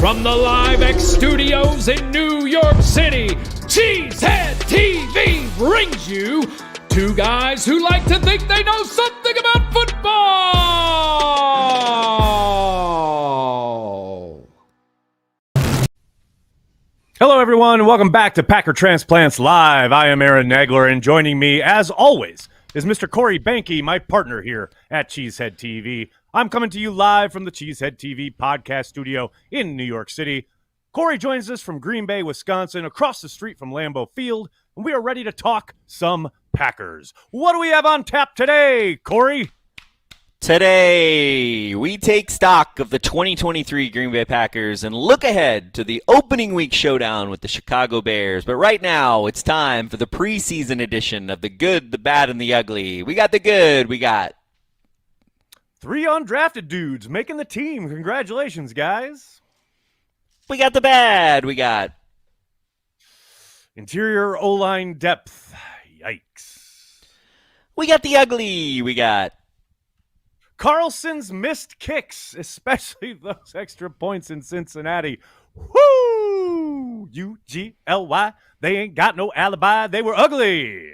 From the Live X Studios in New York City, Cheesehead TV brings you two guys who like to think they know something about football. Hello, everyone, and welcome back to Packer Transplants Live. I am Aaron Nagler, and joining me, as always, is Mr. Corey Behnke, my partner here at Cheesehead TV. I'm coming to you live from the Cheesehead TV podcast studio in New York City. Corey joins us from Green Bay, Wisconsin, across the street from Lambeau Field, and we are ready to talk some Packers. What do we have on tap today, Corey? Today, we take stock of the 2023 Green Bay Packers and look ahead to the opening week showdown with the Chicago Bears. But right now, it's time for the preseason edition of the good, the bad, and the ugly. We got the good. We got 3 undrafted dudes making the team. Congratulations, guys. We got the bad. We got interior O-line depth. Yikes. We got the ugly. We got Carlson's missed kicks, especially those extra points in Cincinnati. Woo! U-G-L-Y. They ain't got no alibi. They were ugly.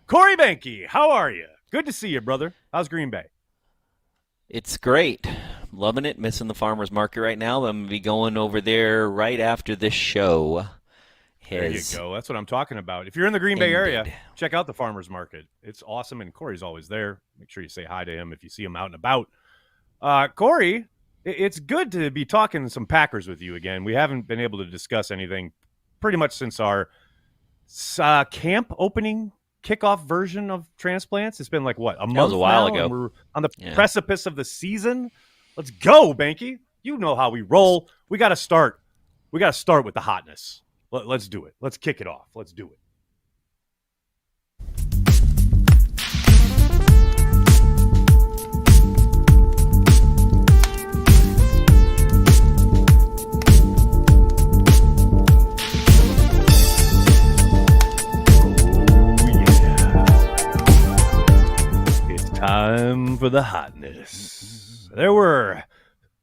Corey Behnke, how are you? Good to see you, brother. How's Green Bay? It's great. Loving it. Missing the farmer's market right now. I'm going to be going over there right after this show. There you go. That's what I'm talking about. If you're in the Green Bay area, check out the farmer's market. It's awesome, and Corey's always there. Make sure you say hi to him if you see him out and about. Corey, it's good to be talking some Packers with you again. We haven't been able to discuss anything pretty much since our camp opening kickoff version of Transplants. It's been like, what, a month was a while now, ago. and we're on the precipice of the season. Let's go, Behnke. You know how we roll. We got to start. We got to start with the hotness. Let's do it. Let's kick it off. Let's do it. Time for the hotness. There were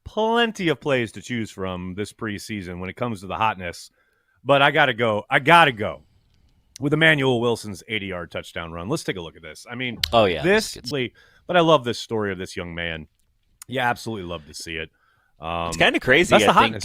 plenty of plays to choose from this preseason when it comes to the hotness, but I got to go with Emmanuel Wilson's 80-yard touchdown run. Let's take a look at this. I mean, but I love this story of this young man. You absolutely love to see it. It's kind of crazy. I think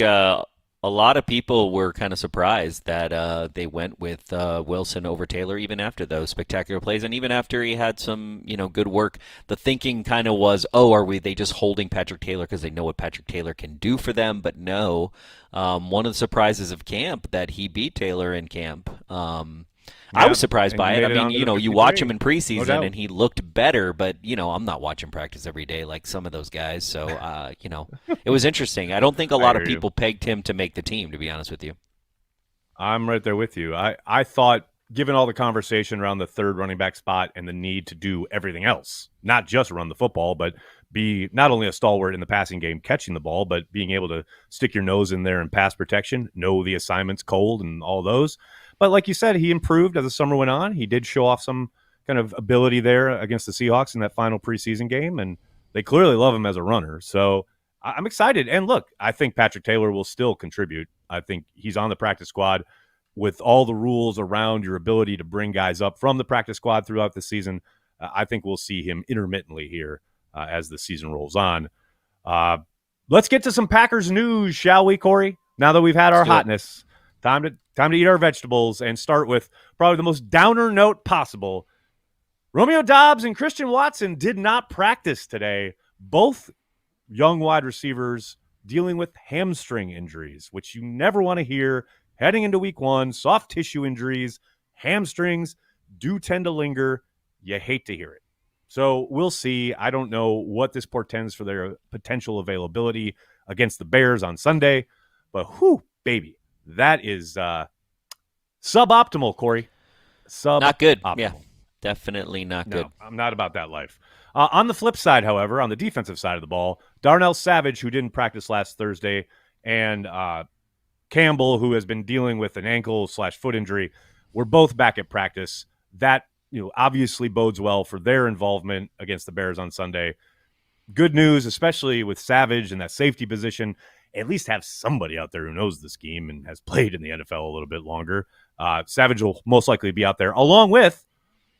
a lot of people were kind of surprised that they went with Wilson over Taylor even after those spectacular plays, and even after he had some, good work. The thinking kind of was, are they just holding Patrick Taylor because they know what Patrick Taylor can do for them? But no, one of the surprises of camp that he beat Taylor in camp. I was surprised by it. I mean, you watch him in preseason and he looked better, but, I'm not watching practice every day like some of those guys. So, it was interesting. I don't think a lot of people pegged him to make the team, to be honest with you. I'm right there with you. I thought, given all the conversation around the third running back spot and the need to do everything else, not just run the football, but be not only a stalwart in the passing game catching the ball, but being able to stick your nose in there in pass protection, know the assignments cold and all those. But like you said, he improved as the summer went on. He did show off some kind of ability there against the Seahawks in that final preseason game, and they clearly love him as a runner. So I'm excited. And look, I think Patrick Taylor will still contribute. I think he's on the practice squad with all the rules around your ability to bring guys up from the practice squad throughout the season. I think we'll see him intermittently here as the season rolls on. Let's get to some Packers news, shall we, Corey? Now that we've had our hotness. Time to eat our vegetables and start with probably the most downer note possible. Romeo Doubs and Christian Watson did not practice today. Both young wide receivers dealing with hamstring injuries, which you never want to hear heading into week one. Soft tissue injuries, hamstrings do tend to linger. You hate to hear it. So we'll see. I don't know what this portends for their potential availability against the Bears on Sunday, but whew, baby. That is suboptimal, Corey. Not good. Yeah, definitely not good. No, I'm not about that life. On the flip side, however, on the defensive side of the ball, Darnell Savage, who didn't practice last Thursday, and Campbell, who has been dealing with an ankle/foot injury, were both back at practice. That obviously bodes well for their involvement against the Bears on Sunday. Good news, especially with Savage in that safety position. at least have somebody out there who knows the scheme and has played in the NFL a little bit longer. Savage will most likely be out there along with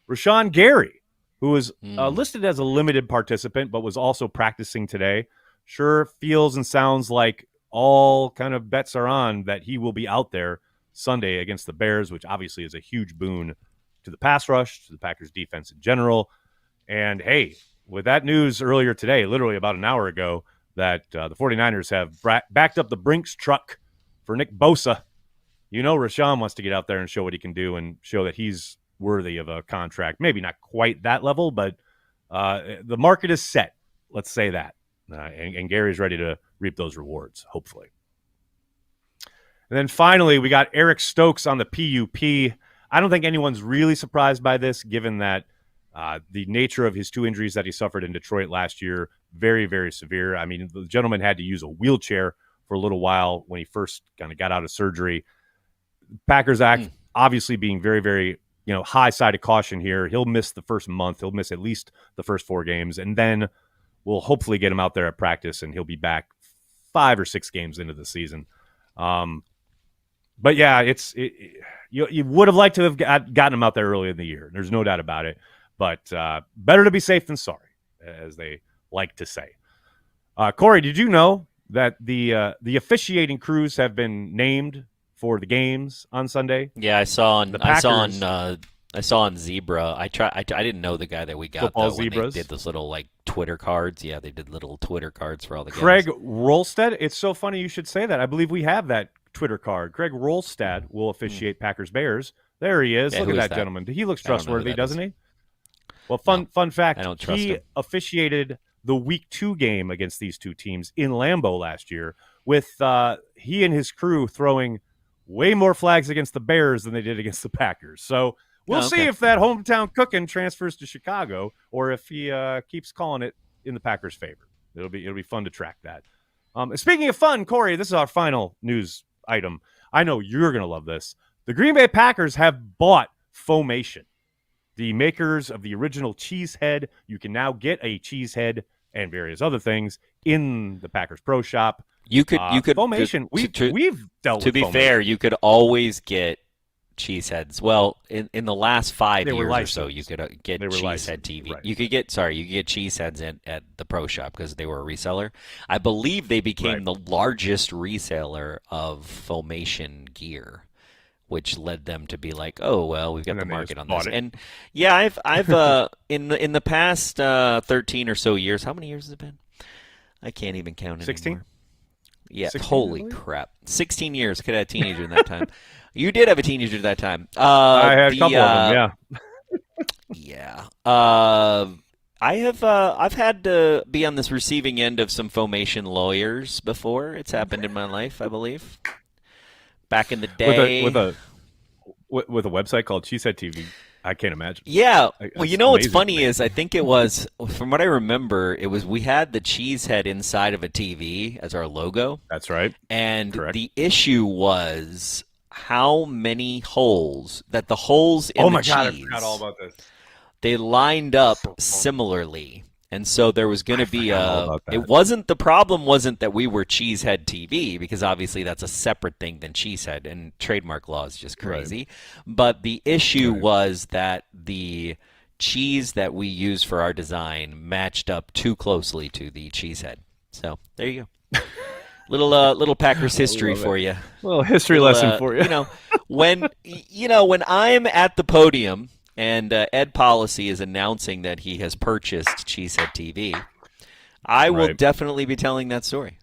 Rashawn Gary, who was listed as a limited participant, but was also practicing today. Sure feels and sounds like all kind of bets are on that he will be out there Sunday against the Bears, which obviously is a huge boon to the pass rush, to the Packers defense in general. And hey, with that news earlier today, literally about an hour ago, that the 49ers have backed up the Brinks truck for Nick Bosa, Rashawn wants to get out there and show what he can do and show that he's worthy of a contract. Maybe not quite that level, but the market is set. Let's say that. And Gary's ready to reap those rewards, hopefully. And then finally, we got Eric Stokes on the PUP. I don't think anyone's really surprised by this, given that the nature of his 2 injuries that he suffered in Detroit last year, very, very severe. I mean, the gentleman had to use a wheelchair for a little while when he first kind of got out of surgery. Packers act obviously being very, very high side of caution here. He'll miss the first month. He'll miss at least the first 4 games, and then we'll hopefully get him out there at practice, and he'll be back 5 or 6 games into the season. But yeah, you would have liked to have gotten him out there early in the year. There's no doubt about it. But better to be safe than sorry, as they like to say. Corey, did you know that the officiating crews have been named for the games on Sunday? Yeah, I saw on Zebra. I didn't know the guy that we got Football though, when Zebras. they did those little Twitter cards. Yeah, they did little Twitter cards for all the guys. Craig Rolstad. It's so funny you should say that. I believe we have that Twitter card. Craig Rolstad will officiate Packers Bears. There he is. Yeah, Look at that gentleman. He looks trustworthy, doesn't he? Well, fun fact. I don't trust him. Officiated the Week 2 game against these 2 teams in Lambeau last year, with he and his crew throwing way more flags against the Bears than they did against the Packers. So we'll see if that hometown cooking transfers to Chicago or if he keeps calling it in the Packers' favor. It'll be fun to track that. Speaking of fun, Corey, this is our final news item. I know you're going to love this. The Green Bay Packers have bought Foamation, the makers of the original Cheesehead. You can now get a Cheesehead and various other things in the Packers Pro Shop. You could Foamation. We've dealt with. To be fair, you could always get Cheeseheads. Well, in the last 5 years or so, you could get Cheesehead TV. Right. You could get Cheeseheads at the Pro Shop because they were a reseller. I believe they became the largest reseller of Foamation gear, which led them to be like, oh well, we've got the market on this. And yeah, I've in the past 13 or so years. How many years has it been? I can't even count 16? anymore. Yeah, 16, holy crap. 16 years. Could have had a teenager in that time. You did have a teenager at that time. I had a couple of them, yeah. Yeah. I've had to be on this receiving end of some Foamation lawyers before. It's happened in my life, I believe. Back in the day. With a website called Cheesehead TV. I can't imagine. Yeah. Well, what's funny is I think it was, from what I remember, we had the Cheesehead inside of a TV as our logo. That's right. And Correct. The issue was how many holes, that the holes in the cheese, God, I forgot all about this. They lined up similarly. And so there was going to be the problem wasn't that we were Cheesehead TV, because obviously that's a separate thing than Cheesehead, and trademark law is just crazy. Right. But the issue was that the cheese that we used for our design matched up too closely to the Cheesehead. So there you go. Little Packers history for you. A little history lesson for you. When I'm at the podium and Ed Policy is announcing that he has purchased Cheesehead TV, I will definitely be telling that story.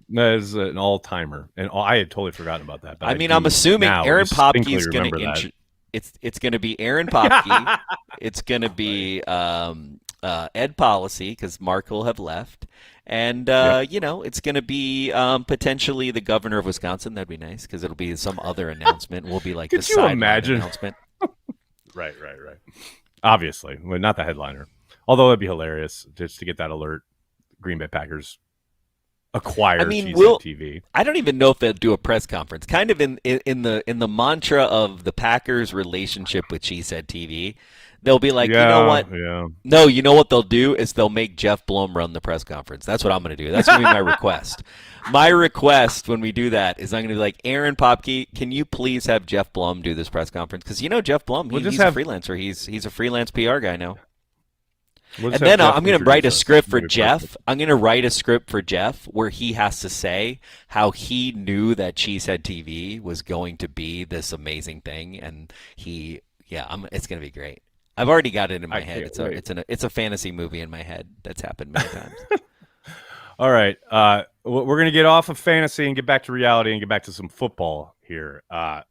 That is an all-timer, and I had totally forgotten about that. But I'm assuming Aaron Popke is going to it's going to be Aaron Popke. It's going to be Ed Policy, because Mark will have left, and it's going to be potentially the governor of Wisconsin. That'd be nice, because it'll be some other announcement. We'll be like the sideline announcement. Right. Obviously, well, not the headliner. Although it'd be hilarious just to get that alert. Green Bay Packers acquire Cheesehead TV. I don't even know if they'll do a press conference. Kind of in the mantra of the Packers' relationship with Cheesehead TV, They'll be like, you know what? Yeah. No, you know what they'll do is they'll make Jeff Blum run the press conference. That's what I'm going to do. That's going to be my request. My request when we do that is I'm going to be like, Aaron Popke, can you please have Jeff Blum do this press conference? Because Jeff Blum, he's a freelancer. He's a freelance PR guy now. And then I'm going to write a script for Jeff. I'm going to write a script for Jeff where he has to say how he knew that Cheesehead TV was going to be this amazing thing, and it's going to be great. I've already got it in my head. It's a fantasy movie in my head that's happened many times. All right, we're going to get off of fantasy and get back to reality and get back to some football here.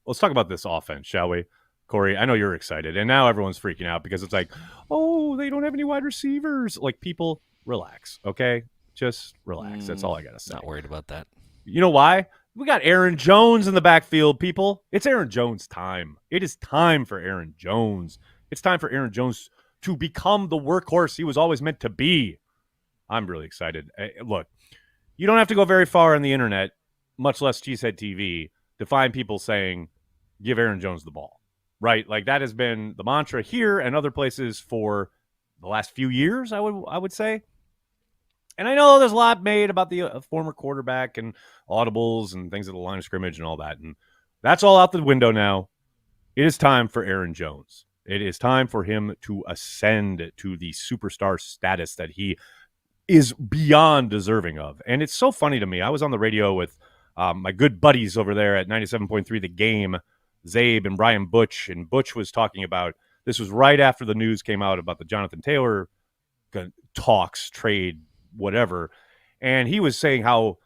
Let's talk about this offense, shall we? Corey, I know you're excited, and now everyone's freaking out because it's like, oh, they don't have any wide receivers. Like, people, relax, okay? Just relax. That's all I got to say. Not worried about that. You know why? We got Aaron Jones in the backfield, people. It's Aaron Jones' time. It is time for Aaron Jones. It's time for Aaron Jones to become the workhorse he was always meant to be. I'm really excited. Look, you don't have to go very far on the internet, much less Cheesehead TV, to find people saying, give Aaron Jones the ball. Right, like that has been the mantra here and other places for the last few years, I would say. And I know there's a lot made about the former quarterback and audibles and things at the line of scrimmage and all that, and that's all out the window now. It is time for Aaron Jones. It is time for him to ascend to the superstar status that he is beyond deserving of. And it's so funny to me. I was on the radio with my good buddies over there at 97.3 The Game, Zabe and Brian Butch, and Butch was talking about, this was right after the news came out about the Jonathan Taylor talks, trade, whatever, and he was saying how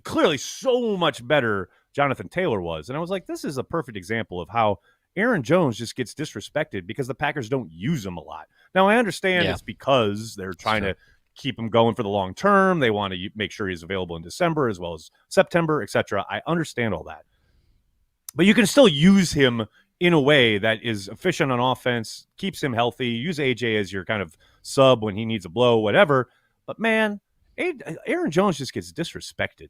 clearly so much better Jonathan Taylor was. And I was like, this is a perfect example of how Aaron Jones just gets disrespected because the Packers don't use him a lot. Now, I understand it's because they're trying to keep him going for the long term. They want to make sure he's available in December as well as September, etc. I understand all that. But you can still use him in a way that is efficient on offense, keeps him healthy. Use AJ as your kind of sub when he needs a blow, whatever. But, man, Aaron Jones just gets disrespected,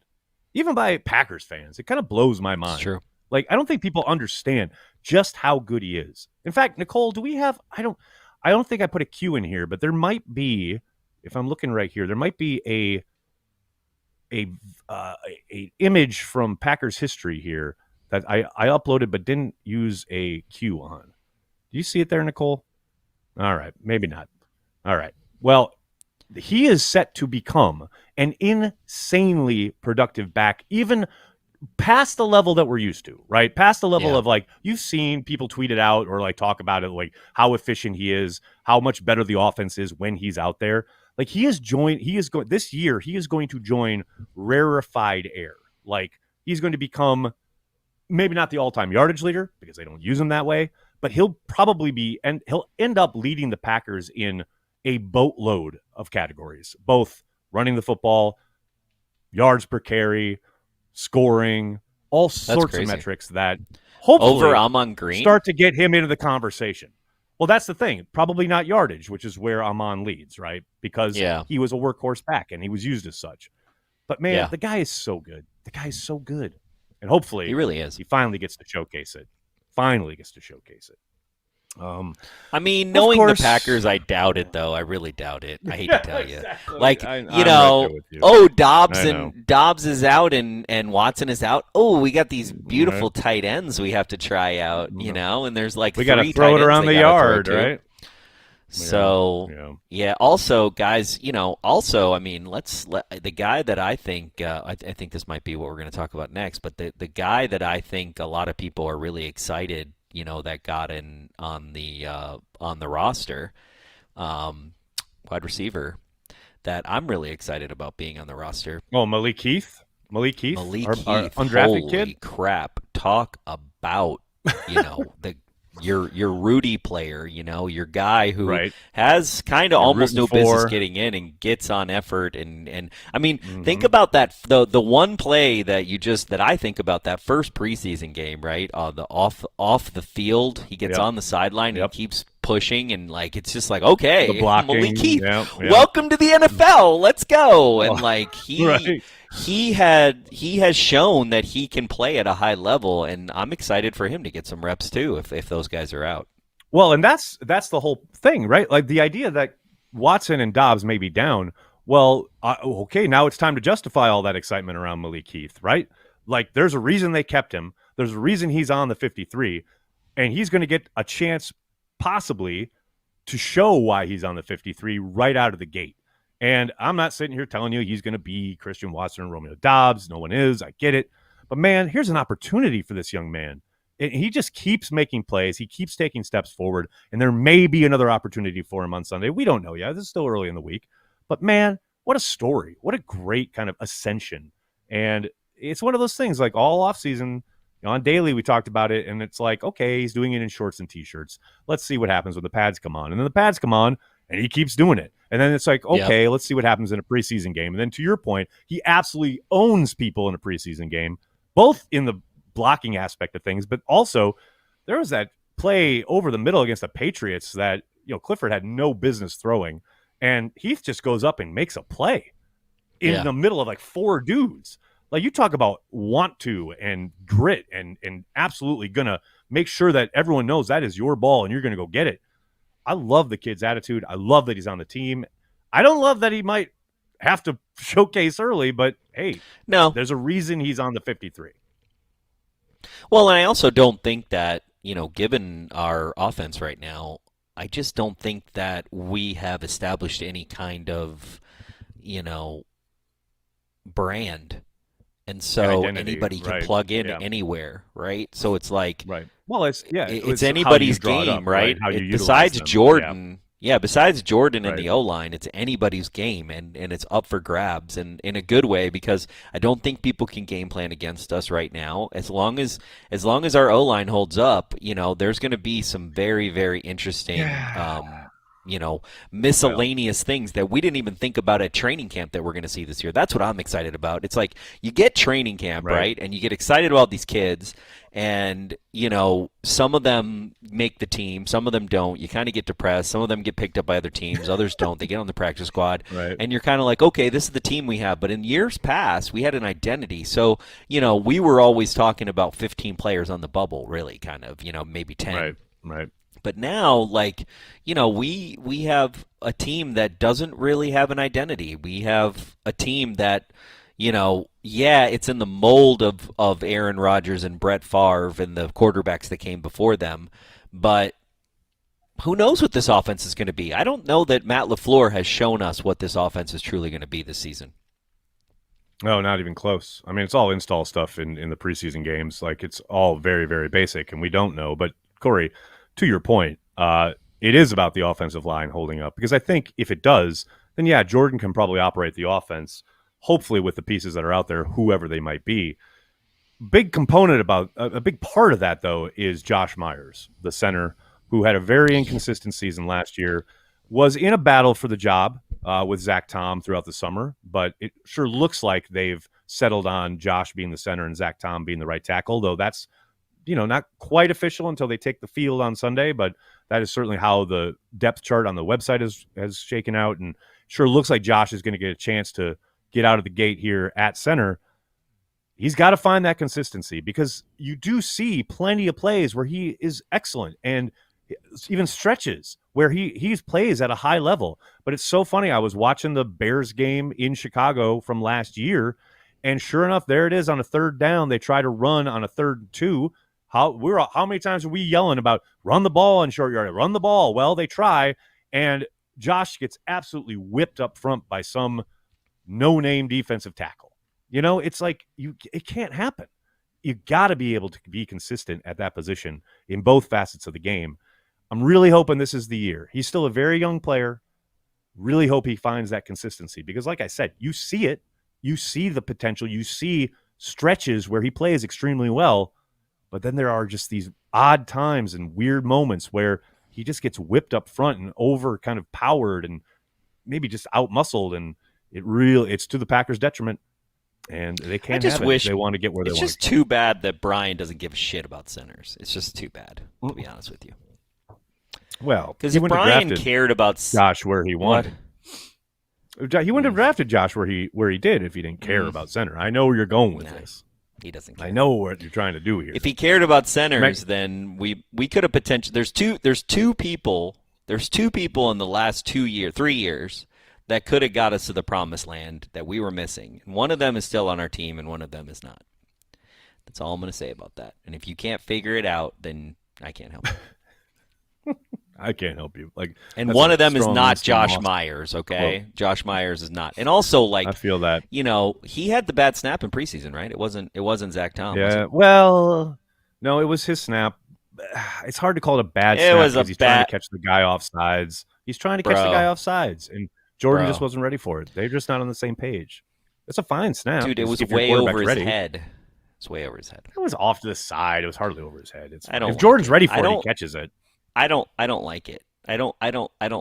even by Packers fans. It kind of blows my mind. It's true. Like, I don't think people understand just how good he is. In fact, Nicole, do we have – I don't think I put a Q in here, but there might be, if I'm looking right here, there might be a image from Packers history here that I uploaded but didn't use a Q on. Do you see it there, Nicole? All right. Maybe not. All right. Well, he is set to become an insanely productive back, even past the level that we're used to, right? Past the level of, like, you've seen people tweet it out or, like, talk about it, like, how efficient he is, how much better the offense is when he's out there. Like, this year, he is going to join rarefied air. Like, he's going to become maybe not the all-time yardage leader because they don't use him that way, but he'll probably be, and he'll end up leading the Packers in a boatload of categories, both running the football, yards per carry, scoring, all sorts of metrics that hopefully over Amon Green start to get him into the conversation. Well, that's the thing. Probably not yardage, which is where Amon leads, right? Because he was a workhorse back and he was used as such. But, man, the guy is so good. The guy is so good. And hopefully he really is. He finally gets to showcase it. I mean, knowing the Packers, I doubt it, though. I really doubt it. I hate to tell you. Like, Dobbs is out and Watson is out. Oh, we got these beautiful tight ends we have to try out, and there's like we got to throw it around the yard, right? So, also, guys, I mean, the guy that I think, I think this might be what we're going to talk about next, but the guy that I think a lot of people are really excited, that got in on the roster, wide receiver, that I'm really excited about being on the roster. Oh, Malik Heath, our undrafted holy kid. Crap! Talk about your Rudy player, your guy who has kind of almost no business getting in and gets on effort and I mean, think about that the one play that I think about, that first preseason game, right? The off the field, he gets on the sideline and keeps pushing, and like it's just like, okay, the blocking, Malik Heath, welcome to the NFL, let's go. And like he has shown that he can play at a high level, and I'm excited for him to get some reps too if those guys are out. Well, and that's the whole thing, right? Like the idea that Watson and Dobbs may be down. Well, okay, now it's time to justify all that excitement around Malik Heath, right? Like there's a reason they kept him. There's a reason he's on the 53, and he's going to get a chance possibly to show why he's on the 53 right out of the gate. And I'm not sitting here telling you he's going to be Christian Watson and Romeo Dobbs. No one is. I get it. But, man, here's an opportunity for this young man. And he just keeps making plays. He keeps taking steps forward. And there may be another opportunity for him on Sunday. We don't know yet. This is still early in the week. But, man, what a story. What a great kind of ascension. And it's one of those things like all offseason, on Daily, we talked about it, and it's like, okay, he's doing it in shorts and T-shirts. Let's see what happens when the pads come on. And then the pads come on, and he keeps doing it. And then it's like, okay, let's see what happens in a preseason game. And then to your point, he absolutely owns people in a preseason game, both in the blocking aspect of things, but also there was that play over the middle against the Patriots that, Clifford had no business throwing. And Heath just goes up and makes a play in the middle of like four dudes. Like you talk about want to and grit and absolutely going to make sure that everyone knows that is your ball and you're going to go get it. I love the kid's attitude. I love that he's on the team. I don't love that he might have to showcase early, but hey, no, there's a reason he's on the 53. Well, and I also don't think that, given our offense right now, I just don't think that we have established any kind of, brand. And so anybody can plug in anywhere, right? So it's like, right. Well, it's anybody's game, right? Besides Jordan, besides Jordan and the O-line, it's anybody's game, and it's up for grabs, and in a good way, because I don't think people can game plan against us right now. As long as our O-line holds up, there's going to be some very, very interesting. Miscellaneous things that we didn't even think about at training camp that we're going to see this year. That's what I'm excited about. It's like you get training camp, right? And you get excited about these kids, and, some of them make the team, some of them don't. You kind of get depressed. Some of them get picked up by other teams. Others don't. They get on the practice squad. Right. And you're kind of like, okay, this is the team we have. But in years past, we had an identity. So, we were always talking about 15 players on the bubble, really, kind of, maybe 10. Right. But now, we have a team that doesn't really have an identity. We have a team that, it's in the mold of Aaron Rodgers and Brett Favre and the quarterbacks that came before them. But who knows what this offense is going to be? I don't know that Matt LaFleur has shown us what this offense is truly going to be this season. No, not even close. I mean, it's all install stuff in the preseason games. Like, it's all very, very basic, and we don't know. But, Corey, to your point, it is about the offensive line holding up, because I think if it does, then Jordan can probably operate the offense, hopefully with the pieces that are out there, whoever they might be. Big component about a big part of that, though, is Josh Myers, the center, who had a very inconsistent season last year, was in a battle for the job with Zach Tom throughout the summer, but it sure looks like they've settled on Josh being the center and Zach Tom being the right tackle, though that's not quite official until they take the field on Sunday, but that is certainly how the depth chart on the website has shaken out. And sure looks like Josh is going to get a chance to get out of the gate here at center. He's got to find that consistency, because you do see plenty of plays where he is excellent, and even stretches where he plays at a high level. But it's so funny. I was watching the Bears game in Chicago from last year, and sure enough, there it is on a third down. They try to run on a 3rd and 2. How many times are we yelling about run the ball in short yard, run the ball? Well, they try, and Josh gets absolutely whipped up front by some no-name defensive tackle. It's like it can't happen. You got to be able to be consistent at that position in both facets of the game. I'm really hoping this is the year. He's still a very young player. Really hope he finds that consistency, because like I said, you see it. You see the potential. You see stretches where he plays extremely well. But then there are just these odd times and weird moments where he just gets whipped up front and over kind of powered and maybe just out-muscled, and it's to the Packers' detriment, and they can't have it. They want to get where they want. It's just too bad that Brian doesn't give a shit about centers. It's just too bad, to be honest with you. Well, because if Brian cared about Josh where he wanted, he wouldn't have drafted Josh where he did if he didn't care about center. I know where you're going with this. He doesn't care. I know what you're trying to do here. If he cared about centers, then we could have potentially. There's two people in the last 3 years that could have got us to the promised land that we were missing. And one of them is still on our team, and one of them is not. That's all I'm going to say about that. And if you can't figure it out, then I can't help you. I can't help you. And one of them is not Josh Myers, okay? Well, Josh Myers is not. And also, I feel that. He had the bad snap in preseason, right? It wasn't Zach Tom. Yeah. Well, no, it was his snap. It's hard to call it a bad snap because he's trying to catch the guy off sides. He's trying to catch the guy off sides, and Jordan just wasn't ready for it. They're just not on the same page. It's a fine snap. Dude, it was way over his head. It's way over his head. It was off to the side. It was hardly over his head. If Jordan's ready for it, he catches it. I don't like it. I don't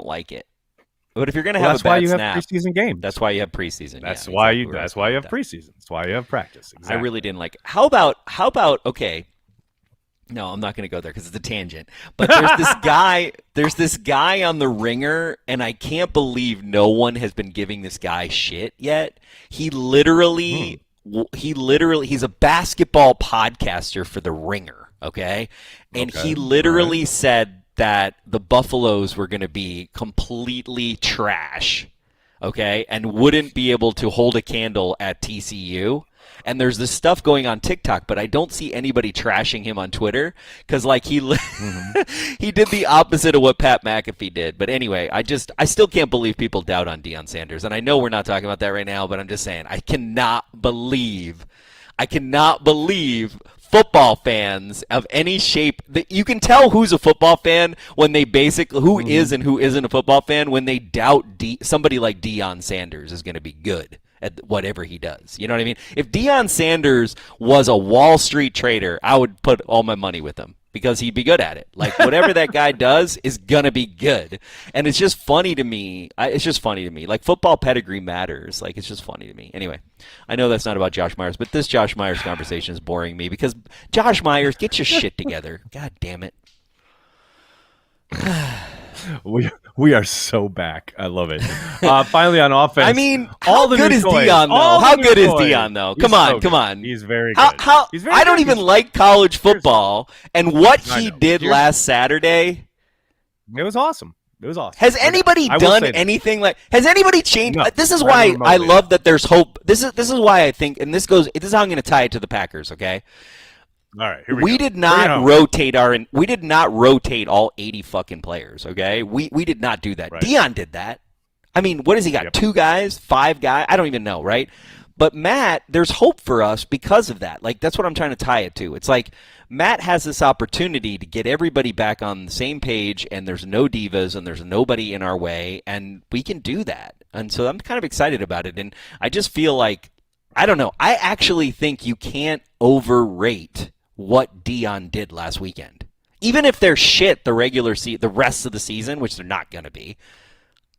like it. But if you're going to have a bad snap, that's why you have preseason games. That's why you have preseason. That's why you have preseason. That's why you have practice. Exactly. I really didn't like it. How about okay? No, I'm not going to go there because it's a tangent. But there's this guy on the Ringer, and I can't believe no one has been giving this guy shit yet. He's a basketball podcaster for the Ringer, okay? And he literally said that the Buffaloes were going to be completely trash, okay, and wouldn't be able to hold a candle at TCU. And there's this stuff going on TikTok, but I don't see anybody trashing him on Twitter because, he did the opposite of what Pat McAfee did. But anyway, I still can't believe people doubt on Deion Sanders. And I know we're not talking about that right now, but I'm just saying I cannot believe football fans of any shape that you can tell who's a football fan when they is and who isn't a football fan when they doubt somebody like Deion Sanders is going to be good at whatever he does. You know what I mean? If Deion Sanders was a Wall Street trader, I would put all my money with him because he'd be good at it. Whatever that guy does is going to be good. And it's just funny to me. Football pedigree matters. It's just funny to me. Anyway, I know that's not about Josh Myers, but this Josh Myers conversation is boring me because Josh Myers, get your shit together. God damn it. We are so back. I love it. Finally on offense. I mean, how good is Deion, though? How good is Deion, though? Come on. He's very good. I don't even like college football, and what he did last Saturday. It was awesome. Has anybody done anything has anybody changed? No, this is why I love that there's hope. This is why I think, and this is how I'm going to tie it to the Packers, okay? All right, here we did not rotate all 80 fucking players, okay? We did not do that. Right. Deion did that. I mean, what has he got? 2 guys, 5 guys? I don't even know, right? But Matt, there's hope for us because of that. That's what I'm trying to tie it to. It's Matt has this opportunity to get everybody back on the same page, and there's no divas and there's nobody in our way, and we can do that. And so I'm kind of excited about it, and I just feel I don't know. I actually think you can't overrate what Deion did last weekend. Even if they're shit the rest of the season, which they're not going to be.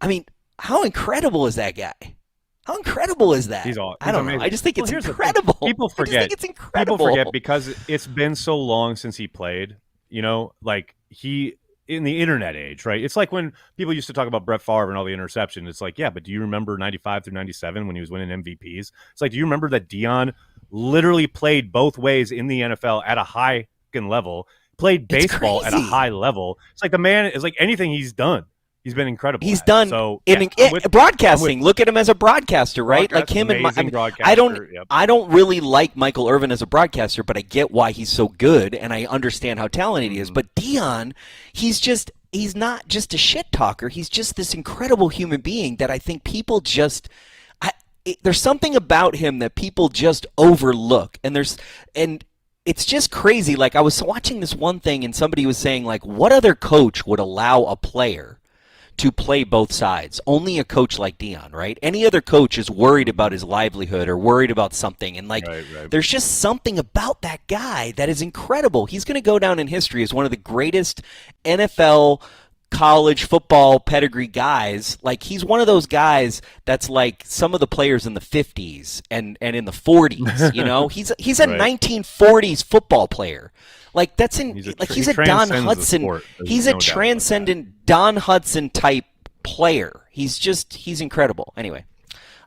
I mean, how incredible is that guy? How incredible is that? He's I don't know. I just think it's incredible. People forget. I just think it's incredible. People forget because it's been so long since he played. He in the internet age, right? It's like when people used to talk about Brett Favre and all the interception. It's yeah, but do you remember 95 through 97 when he was winning MVPs? It's do you remember that Deion literally played both ways in the NFL at a high level, played baseball at a high level? It's the man is anything he's done. He's been incredible. He's done broadcasting. Look at him as a broadcaster, right? Him and I don't really like Michael Irvin as a broadcaster, but I get why he's so good, and I understand how talented he is. But Deion, he's not just a shit talker. He's just this incredible human being that I think people just. There's something about him that people just overlook, and it's just crazy. I was watching this one thing, and somebody was saying what other coach would allow a player to play both sides? Only a coach like Deion, right? Any other coach is worried about his livelihood or worried about something, and right. There's just something about that guy that is incredible. He's going to go down in history as one of the greatest NFL college football pedigree guys. He's one of those guys that's some of the players in the 50s and in the 40s, he's a 1940s football player. He's a Don Hudson. He's a transcendent Don Hudson type player. He's incredible. Anyway,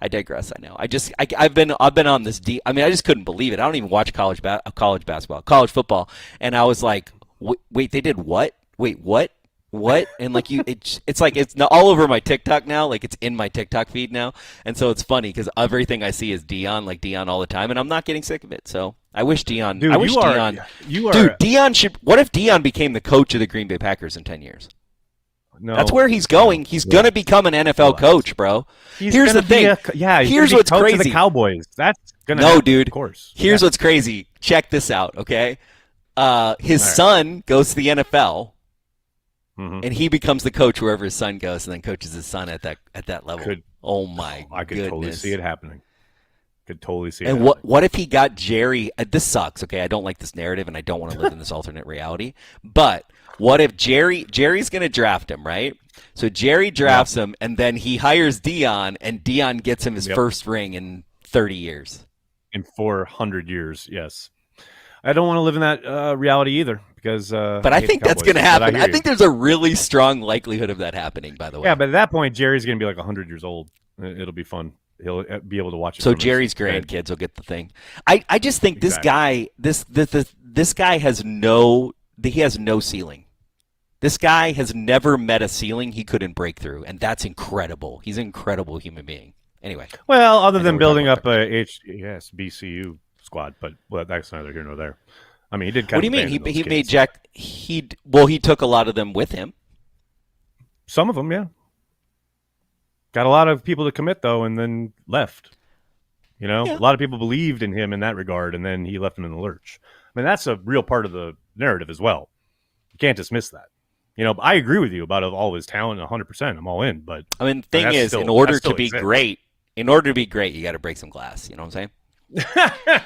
I digress. I know. I've been on this deep. I mean, I just couldn't believe it. I don't even watch college basketball, college football, and I was like, wait, they did what? Wait, what? What? And like it's like it's all over my TikTok now. Like it's in my TikTok feed now, and so it's funny because everything I see is Deion, like Deion all the time, and I'm not getting sick of it. So I wish Deion. Dude, Deion should. What if Deion became the coach of the Green Bay Packers in 10 years? No, that's where he's going. He's gonna become an NFL coach, bro. Here's the thing. Here's what's crazy. The Cowboys. That's gonna no, happen, dude. Of course. Here's what's crazy. Check this out, okay? His son goes to the NFL. Mm-hmm. And he becomes the coach wherever his son goes, and then coaches his son at that level. Oh my goodness! I could totally see it happening. And what if he got Jerry? This sucks. Okay, I don't like this narrative, and I don't want to live in this alternate reality. But what if Jerry's going to draft him, right? So Jerry drafts him, and then he hires Deion, and Deion gets him his first ring in 30 years. In 400 years, yes. I don't want to live in that reality either. Because, but I think that's going to happen. I think there's a really strong likelihood of that happening, by the way. Yeah, but at that point, Jerry's going to be like 100 years old. It'll be fun. He'll be able to watch it. So Jerry's grandkids will get the thing. I just think this guy has no ceiling. This guy has never met a ceiling he couldn't break through, and that's incredible. He's an incredible human being. Anyway. Well, other than building up a BCU squad, but that's neither here nor there. I mean, he did kind of. What do you mean? He made Jack. He took a lot of them with him. Some of them, yeah. Got a lot of people to commit though, and then left. A lot of people believed in him in that regard, and then he left them in the lurch. I mean, that's a real part of the narrative as well. You can't dismiss that. I agree with you about all of his talent, 100%. I'm all in, but I mean, the thing is, in order to be great, you got to break some glass. You know what I'm saying?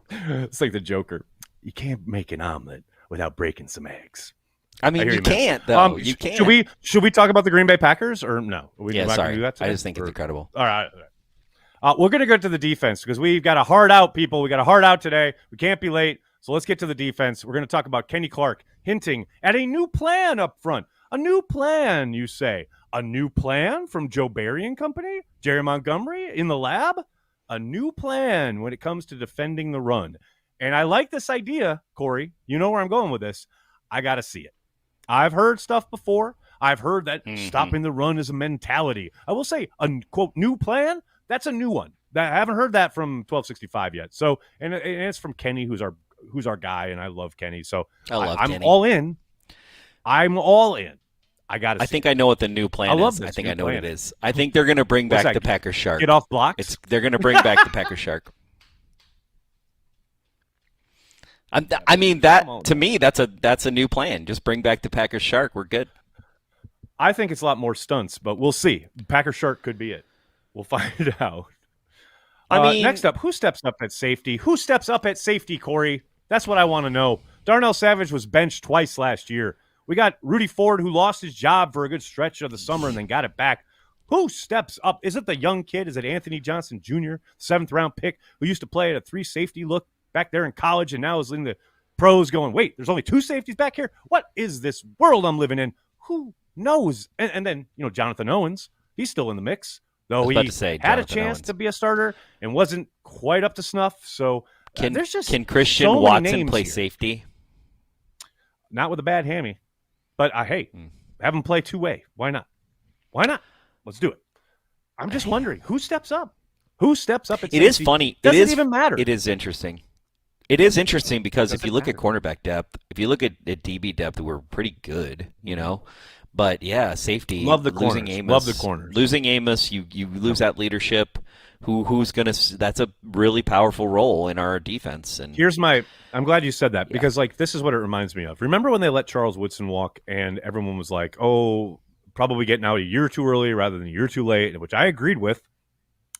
It's like the Joker. You can't make an omelet without breaking some eggs. I mean, you can't, though. You can't. Should we talk about the Green Bay Packers or no? Sorry. Do that I just think it's incredible. All right. We're going to go to the defense because we've got a hard out, people. We got a hard out today. We can't be late. So let's get to the defense. We're going to talk about Kenny Clark hinting at a new plan up front. A new plan, you say. A new plan from Joe Barry and company? Jerry Montgomery in the lab? A new plan when it comes to defending the run. And I like this idea, Corey. You know where I'm going with this. I got to see it. I've heard stuff before. I've heard that stopping the run is a mentality. I will say, a quote new plan. That's a new one. I haven't heard that from 1265 yet. So, and it's from Kenny, who's our guy, and I love Kenny. So I'm Kenny. all in. I'm all in. I got to. I think I know what the new plan is. I think I know what it is. I think they're going to bring back the Packers shark. Get off blocks. They're going to bring back the Packers shark. I mean to me that's a new plan. Just bring back the Packers shark. We're good. I think it's a lot more stunts, but we'll see. Packers shark could be it. We'll find out. Next up, who steps up at safety? Who steps up at safety, Corey? That's what I want to know. Darnell Savage was benched twice last year. We got Rudy Ford, who lost his job for a good stretch of the summer and then got it back. Who steps up? Is it the young kid? Is it Anthony Johnson Jr., 7th-round pick, who used to play at a 3 safety look back there in college and now is in the pros going, wait, there's only 2 safeties back here? What is this world I'm living in? Who knows? And then, Jonathan Owens, he's still in the mix, though he had a chance to be a starter and wasn't quite up to snuff. So can Christian Watson play safety? Not with a bad hammy. But have him play 2-way. Why not? Let's do it. I'm just wondering, who steps up? Who steps up at safety? It is funny. Doesn't even matter. It is interesting. It is interesting because if you look at cornerback depth, if you look at DB depth, we're pretty good, But yeah, safety. Love the corners. Losing Amos. Love the corners. Losing Amos, you lose that leadership. Who's gonna? That's a really powerful role in our defense. And I'm glad you said that because this is what it reminds me of. Remember when they let Charles Woodson walk and everyone was like, "Oh, probably getting out a year too early rather than a year too late," which I agreed with.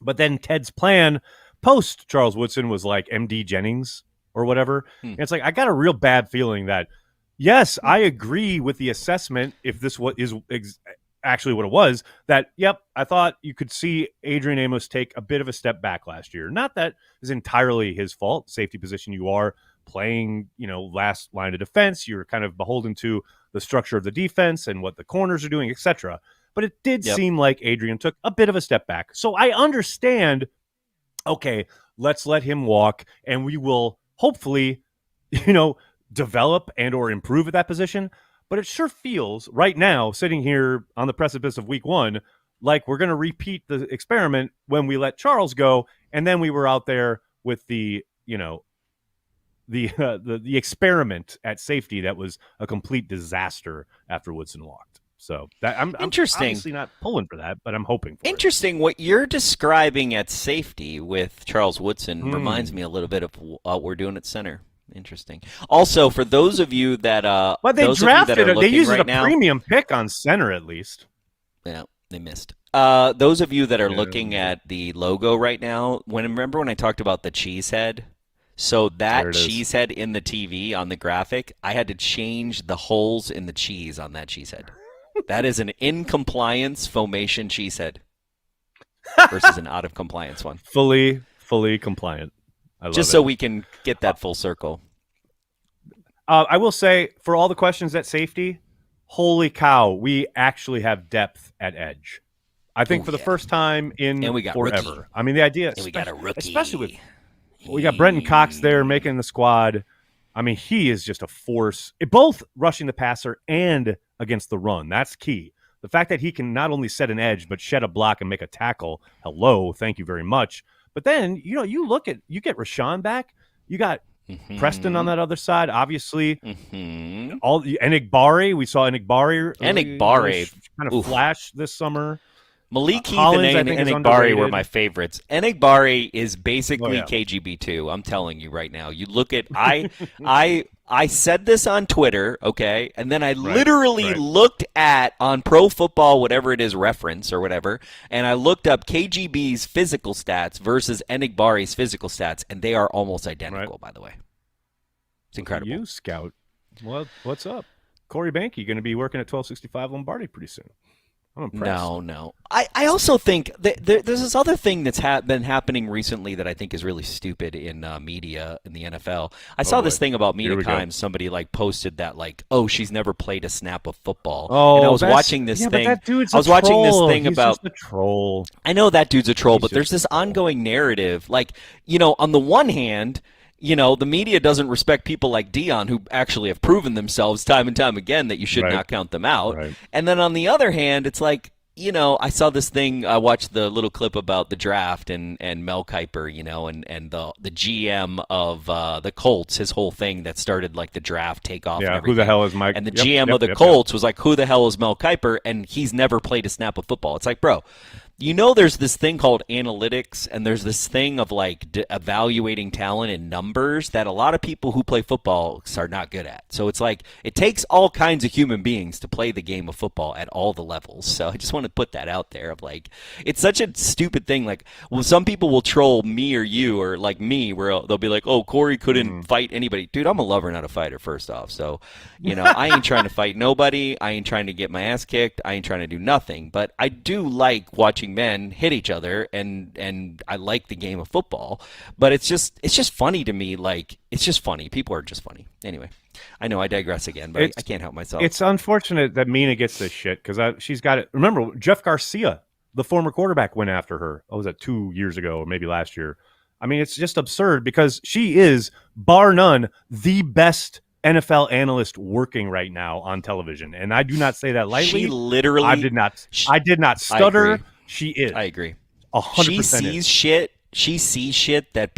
But then Ted's plan post Charles Woodson was like MD Jennings or whatever. And it's like, I got a real bad feeling that, yes, I agree with the assessment, if this is actually what it was, that, yep, I thought you could see Adrian Amos take a bit of a step back last year. Not that is entirely his fault. Safety position, you are playing, last line of defense. You're kind of beholden to the structure of the defense and what the corners are doing, etc. but it did seem like Adrian took a bit of a step back. So I understand, okay, let's let him walk, and we will hopefully, develop and or improve at that position. But it sure feels right now, sitting here on the precipice of week 1, like we're going to repeat the experiment when we let Charles go, and then we were out there with the experiment at safety that was a complete disaster after Woodson walked. So I'm obviously not pulling for that, but I'm hoping for Interesting. What you're describing at safety with Charles Woodson reminds me a little bit of what we're doing at center. Interesting. Also, for those of you that but they drafted it. They used a premium pick on center at least. Yeah, they missed. Those of you that are looking at the logo right now, remember when I talked about the Cheesehead? So that Cheesehead in the TV on the graphic, I had to change the holes in the cheese on that Cheesehead. That is an in compliance Foamation Cheesehead versus an out of compliance one. Fully compliant. I love Just so we can get that full circle. I will say, for all the questions at safety, holy cow, we actually have depth at edge. I think for the first time in forever. Rookie. I mean, the idea, and we got a rookie, especially with we got Brenton Cox there making the squad. I mean, he is just a force, both rushing the passer and against the run. That's key. The fact that he can not only set an edge but shed a block and make a tackle. Hello, thank you very much. But then you get Rashawn back. You got Preston on that other side. Obviously, all the Enigbari. We saw Enigbari kind of flash this summer. Malik, Heath, and Enigbari were my favorites. Enigbari is basically KGB2. I'm telling you right now. You look at I said this on Twitter, okay, and then I literally looked at on Pro Football, whatever it is, reference or whatever, and I looked up KGB's physical stats versus Enigbari's physical stats, and they are almost identical. By the way, it's incredible. You scout. Well, what's up, Corey Behnke? Going to be working at 1265 Lombardi pretty soon. I'm impressed. No. I also think that there's this other thing that's been happening recently that I think is really stupid in media in the NFL. I saw this thing about Mina Kimes. Somebody posted that she's never played a snap of football. Oh, and I was watching this thing. But that dude's I was watching this thing He's about just a troll. I know that dude's a troll, but there's this ongoing narrative. On the one hand, the media doesn't respect people like Deion who actually have proven themselves time and time again that you should not count them out. Right. And then on the other hand, it's I saw this thing. I watched the little clip about the draft and Mel Kiper, and the GM of the Colts, his whole thing that started the draft takeoff. Yeah, and everything. Who the hell is Mike? And the GM of the Colts was like, who the hell is Mel Kiper? And he's never played a snap of football. It's like, bro. There's this thing called analytics, and there's this thing of evaluating talent in numbers that a lot of people who play football are not good at. So it's it takes all kinds of human beings to play the game of football at all the levels. So I just want to put that out there of it's such a stupid thing. Some people will troll me or you or me where they'll be like, oh, Corey couldn't fight anybody. Dude, I'm a lover, not a fighter, first off. So, I ain't trying to fight nobody. I ain't trying to get my ass kicked. I ain't trying to do nothing. But I do like watching men hit each other, and I like the game of football, but it's just funny to me. It's just funny. People are just funny. Anyway, I know I digress again, but I can't help myself. It's unfortunate that Mina gets this shit because she's got it. Remember, Jeff Garcia, the former quarterback, went after her. Was that 2 years ago or maybe last year? I mean, it's just absurd because she is, bar none, the best NFL analyst working right now on television, and I do not say that lightly. She literally, I did not stutter. She is. I agree. 100%. She sees shit. She sees shit that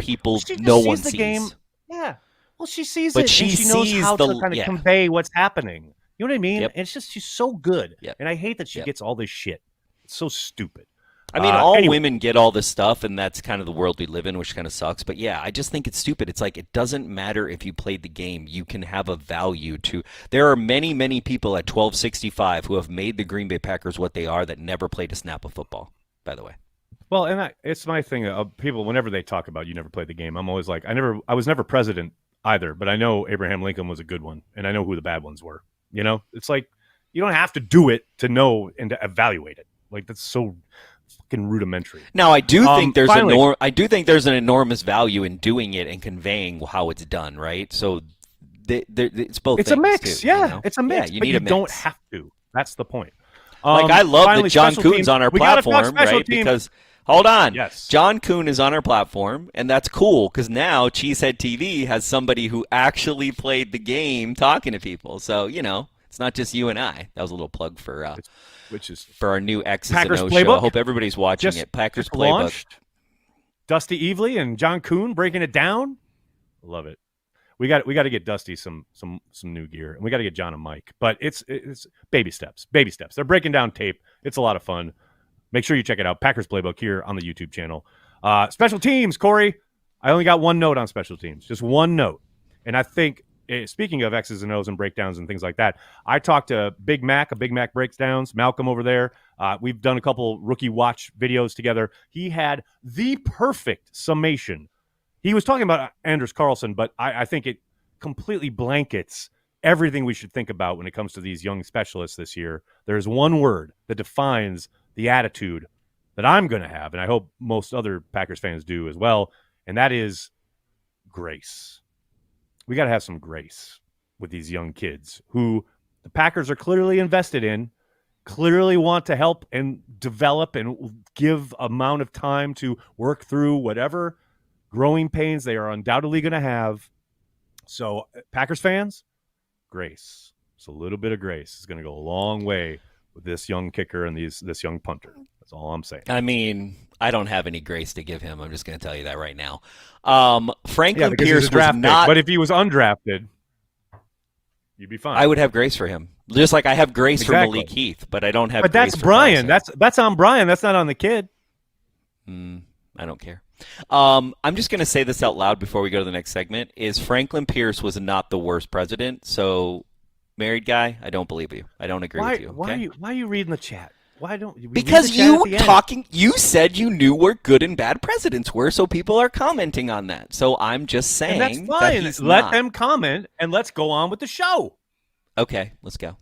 no one sees. Game. Yeah. Well, she sees but it. She and she knows how to kind of convey what's happening. You know what I mean? Yep. And it's just she's so good. Yep. And I hate that she gets all this shit. It's so stupid. I mean, all women get all this stuff, and that's kind of the world we live in, which kind of sucks. But yeah, I just think it's stupid. It's it doesn't matter if you played the game. You can have a value to. There are many, many people at 1265 who have made the Green Bay Packers what they are that never played a snap of football, by the way. Well, and it's my thing. People, whenever they talk about you never played the game, I'm always like, I was never president either, but I know Abraham Lincoln was a good one, and I know who the bad ones were. It's you don't have to do it to know and to evaluate it. That's so fucking rudimentary. Now, I do think there's an enormous value in doing it and conveying how it's done, right? So it's both. It's a mix, too, yeah. It's a mix, yeah, but you don't have to. That's the point. I love that finally, John special Kuhn's teams. on our We gotta talk platform, special right? teams. Because hold on, Yes. John Kuhn is on our platform, and that's cool because now Cheesehead TV has somebody who actually played the game talking to people. So it's not just you and I. That was a little plug for which is for our new X's Packers and O's playbook. show. I hope everybody's watching it. Packers just playbook. Launched. Dusty Evely and John Kuhn breaking it down. Love it. We got to get Dusty some new gear, and we got to get John and Mike. But it's baby steps. Baby steps. They're breaking down tape. It's a lot of fun. Make sure you check it out. Packers Playbook here on the YouTube channel. Special teams, Corey. I only got one note on special teams. Just one note. And I think, speaking of X's and O's and breakdowns and things like that, I talked to Big Mac Breakdowns, Malcolm over there. We've done a couple rookie watch videos together. He had the perfect summation. He was talking about Anders Carlson, but I think it completely blankets everything we should think about when it comes to these young specialists this year. There's one word that defines the attitude that I'm going to have, and I hope most other Packers fans do as well, and that is grace. We got to have some grace with these young kids who the Packers are clearly invested in, clearly want to help and develop and give amount of time to work through whatever growing pains they are undoubtedly going to have. So, Packers fans, grace. Just a little bit of grace is going to go a long way with this young kicker and this young punter. That's all I'm saying. I mean, I don't have any grace to give him. I'm just going to tell you that right now. Franklin Pierce was not. But if he was undrafted, you'd be fine. I would have grace for him, just like I have grace for Malik Heath. But I don't have. But grace that's for Brian. Carlson. That's on Brian. That's not on the kid. I don't care. I'm just going to say this out loud before we go to the next segment. Is Franklin Pierce was not the worst president. So, married guy, I don't believe you. I don't agree with you. Okay? Why are you reading the chat? Why don't you? Because you talking. You said you knew where good and bad presidents were, so people are commenting on that. So I'm just saying and that's fine. That Let them comment, and let's go on with the show. Okay, let's go.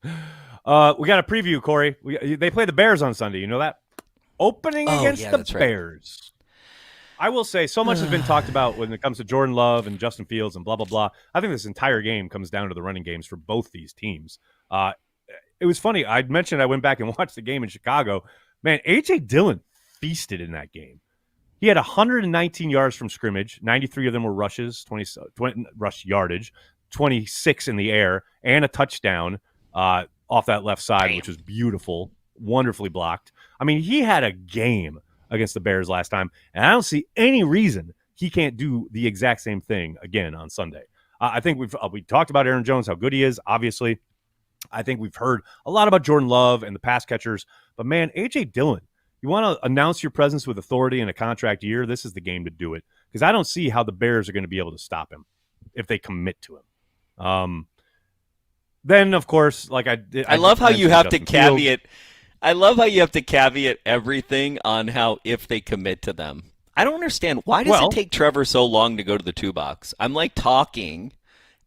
We got a preview, Corey. They play the Bears on Sunday. You know that? Opening against the Bears. Right. I will say so much has been talked about when it comes to Jordan Love and Justin Fields and blah, blah, blah. I think this entire game comes down to the running games for both these teams. It was funny. I mentioned I went back and watched the game in Chicago. Man, A.J. Dillon feasted in that game. He had 119 yards from scrimmage. 93 of them were rushes, 20 rush yardage, 26 in the air, and a touchdown off that left side, which was beautiful, wonderfully blocked. I mean, he had a game against the Bears last time, and I don't see any reason he can't do the exact same thing again on Sunday. I think we talked about Aaron Jones, how good he is, obviously. I think we've heard a lot about Jordan Love and the pass catchers, but man, A.J. Dillon, you want to announce your presence with authority in a contract year, this is the game to do it, because I don't see how the Bears are going to be able to stop him if they commit to him. Then, of course, like I love how you have to caveat. Fields. I love how you have to caveat everything on how if they commit to them. I don't understand. Why does it take Trevor so long to go to the 2 box? I'm like talking,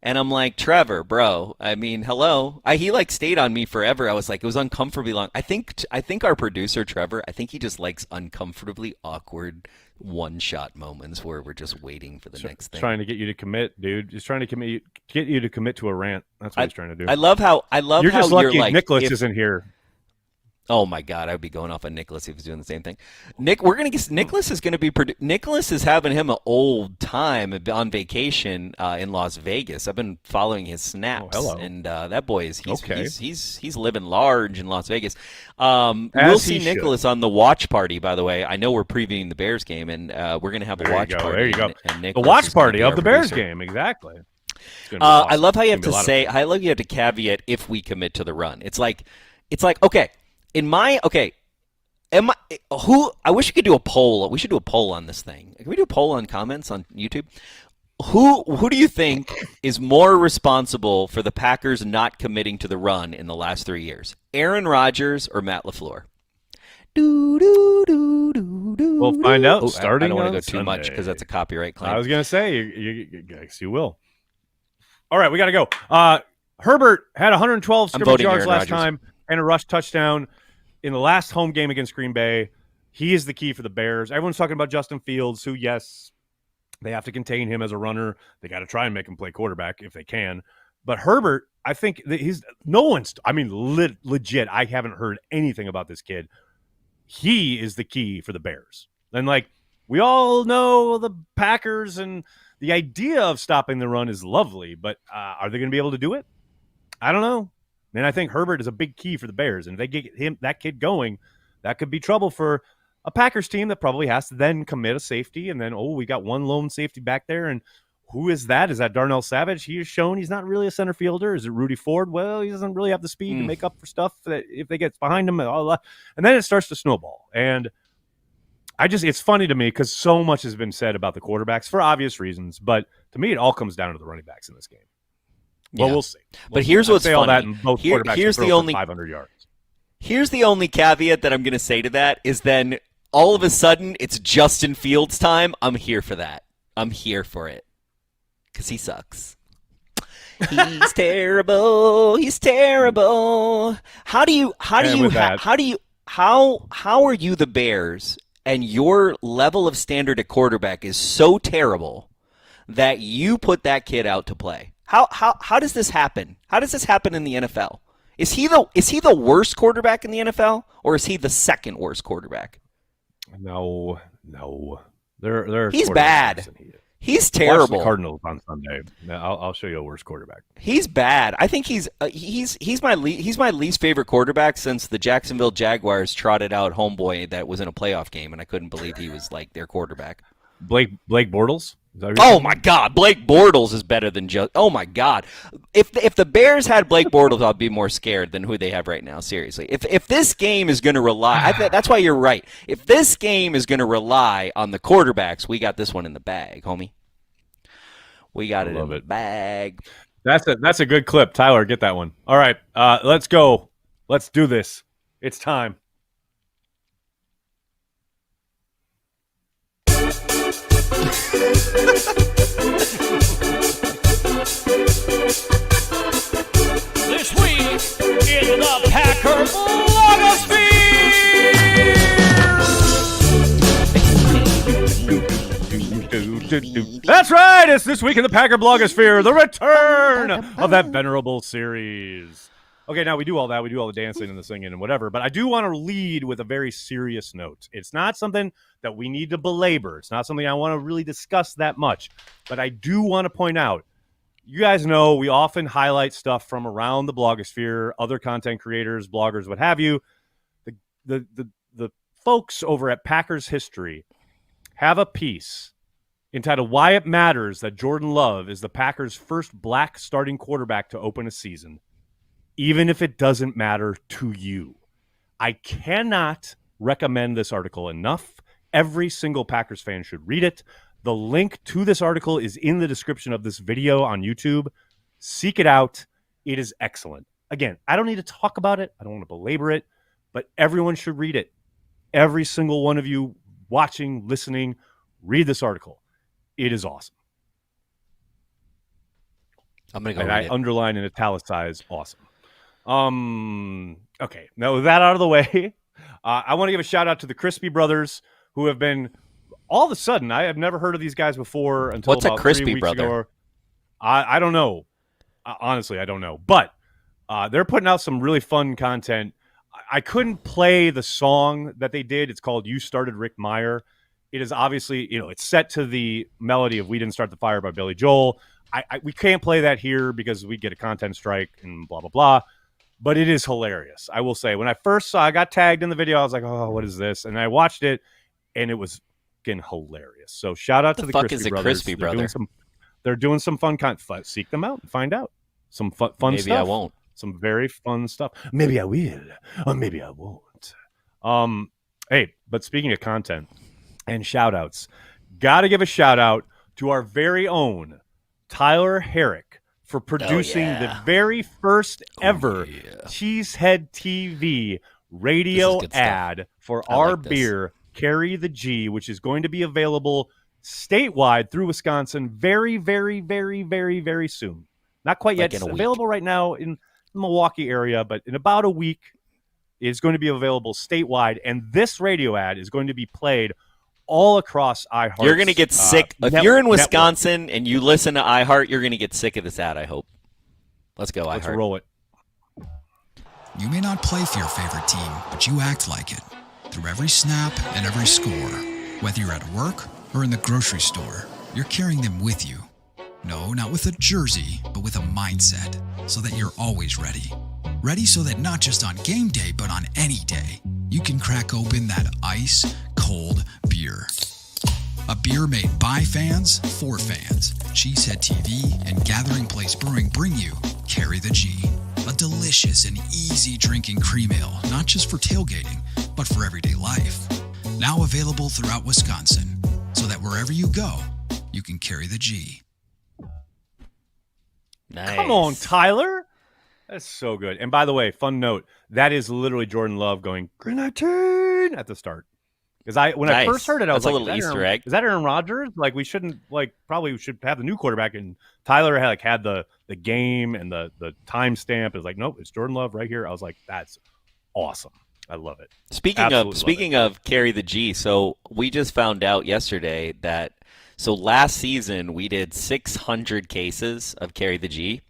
and I'm like, Trevor, bro. I mean, hello. He like stayed on me forever. I was like, it was uncomfortably long. I think our producer Trevor, I think he just likes uncomfortably awkward one-shot moments where we're just waiting for the next thing. Trying to get you to commit, dude. He's trying to get you to commit to a rant. That's what he's trying to do. I love how you're just lucky Nicholas isn't here. Oh my God, I'd be going off on Nicholas if he was doing the same thing. Nicholas is going to be. Nicholas is having him an old time on vacation in Las Vegas. I've been following his snaps, and that boy is he's living large in Las Vegas. We'll see Nicholas on the watch party. By the way, I know we're previewing the Bears game, and we're going to have a watch party. There you go. And the watch party of the Bears game, exactly. Awesome. I love how you have to say. I love you have to caveat if we commit to the run. It's like okay. I wish we could do a poll. We should do a poll on this thing. Can we do a poll on comments on YouTube? Who do you think is more responsible for the Packers not committing to the run in the last 3 years? Aaron Rodgers or Matt LaFleur? We'll find out starting I don't want to go Sunday. too much because that's a copyright claim. I was going to say, you will. All right, we got to go. Herbert had 112 scrimmage yards last time and a rush touchdown in the last home game against Green Bay. He is the key for the Bears. Everyone's talking about Justin Fields, who, yes, they have to contain him as a runner. They got to try and make him play quarterback if they can. But Herbert, I think that legit, I haven't heard anything about this kid. He is the key for the Bears. And like, we all know the Packers and the idea of stopping the run is lovely, but are they going to be able to do it? I don't know. And I think Herbert is a big key for the Bears. And if they get that kid going, that could be trouble for a Packers team that probably has to then commit a safety. And then, we got one lone safety back there. And who is that? Is that Darnell Savage? He has shown he's not really a center fielder. Is it Rudy Ford? Well, he doesn't really have the speed to make up for stuff that if they get behind him. And then it starts to snowball. And it's funny to me because so much has been said about the quarterbacks for obvious reasons. But to me, it all comes down to the running backs in this game. Well, we'll see. But here's what's funny. All that and both quarterbacks here's the only 500 yards. Here's the only caveat that I'm going to say to that is then all of a sudden it's Justin Fields time. I'm here for that. I'm here for it. Because he sucks. He's terrible. He's terrible. How are you the Bears and your level of standard at quarterback is so terrible that you put that kid out to play? How does this happen? How does this happen in the NFL? Is he the worst quarterback in the NFL, or is he the second worst quarterback? No. They're he's bad. He's terrible. Watch the Cardinals on Sunday. I'll show you a worse quarterback. He's bad. I think he's my least favorite quarterback since the Jacksonville Jaguars trotted out homeboy that was in a playoff game, and I couldn't believe he was like their quarterback. Blake Bortles? Oh my God, Blake Bortles is better than oh my God. If the Bears had Blake Bortles, I'd be more scared than who they have right now. Seriously, if this game is going to rely, that's why you're right. If this game is going to rely on the quarterbacks, we got this one in the bag, homie. We got it in the bag. That's a good clip, Tyler. Get that one. All right, let's go. Let's do this. It's time. This week in the Packer Blogosphere! That's right! It's This Week in the Packer Blogosphere, the return of that venerable series. Okay, now we do all that. We do all the dancing and the singing and whatever, but I do want to lead with a very serious note. It's not something that we need to belabor. It's not something I want to really discuss that much, but I do want to point out, you guys know we often highlight stuff from around the blogosphere, other content creators, bloggers, what have you. The folks over at Packers History have a piece entitled Why It Matters That Jordan Love is the Packers' first black starting quarterback to open a season, even if it doesn't matter to you. I cannot recommend this article enough. Every single Packers fan should read it. The link to this article is in the description of this video on YouTube. Seek it out. It is excellent. Again, I don't need to talk about it. I don't want to belabor it, but everyone should read it. Every single one of you watching, listening, read this article. It is awesome. I'm going to go and read I underline and italicize awesome. Okay, now with that out of the way, I want to give a shout out to the Crispy Brothers who have been all of a sudden. I have never heard of these guys before until What's about a Crispy 3 weeks Brother? ago. I don't know. Honestly, I don't know. But they're putting out some really fun content. I couldn't play the song that they did. It's called "You Started Rick Meyer." It is obviously, it's set to the melody of "We Didn't Start the Fire" by Billy Joel. We can't play that here because we get a content strike and blah, blah, blah. But it is hilarious. I will say, when I first saw, I got tagged in the video. I was like, oh, what is this? And I watched it, and it was fucking hilarious. So shout out to the Crispy Brothers. Crispy Brother? They're doing some fun content. Seek them out and find out. Some fun Maybe stuff. I won't. Some very fun stuff. Maybe I will, or maybe I won't. Hey, but speaking of content and shout outs, got to give a shout out to our very own Tyler Herrick for producing the very first ever Cheesehead TV radio ad for our beer, Carry the G, which is going to be available statewide through Wisconsin very, very, very, very, very soon. Not quite yet. It's available right now in the Milwaukee area, but in about a week, it's going to be available statewide. And this radio ad is going to be played all across iHeart. You're going to get sick. If you're in Wisconsin and you listen to iHeart, you're going to get sick of this ad, I hope. Let's go, Let's iHeart. roll it. You may not play for your favorite team, but you act like it. Through every snap and every score. Whether you're at work or in the grocery store, you're carrying them with you. No, not with a jersey, but with a mindset, so that you're always ready. Ready so that not just on game day, but on any day, you can crack open that ice-cold beer. A beer made by fans, for fans. Cheesehead TV and Gathering Place Brewing bring you Carry the G. A delicious and easy drinking cream ale, not just for tailgating, but for everyday life. Now available throughout Wisconsin, so that wherever you go, you can carry the G. Nice. Come on, Tyler. That's so good. And by the way, fun note, that is literally Jordan Love going, Grenadine at the start. Because when I first heard it, I was That's like, a little Easter egg. Is that Aaron Rodgers? Like, we shouldn't, probably we should have the new quarterback. And Tyler had the game and the timestamp. It was like, nope, it's Jordan Love right here. I was like, that's awesome. I love it. Speaking of carry the G, so we just found out yesterday that last season we did 600 cases of carry the G.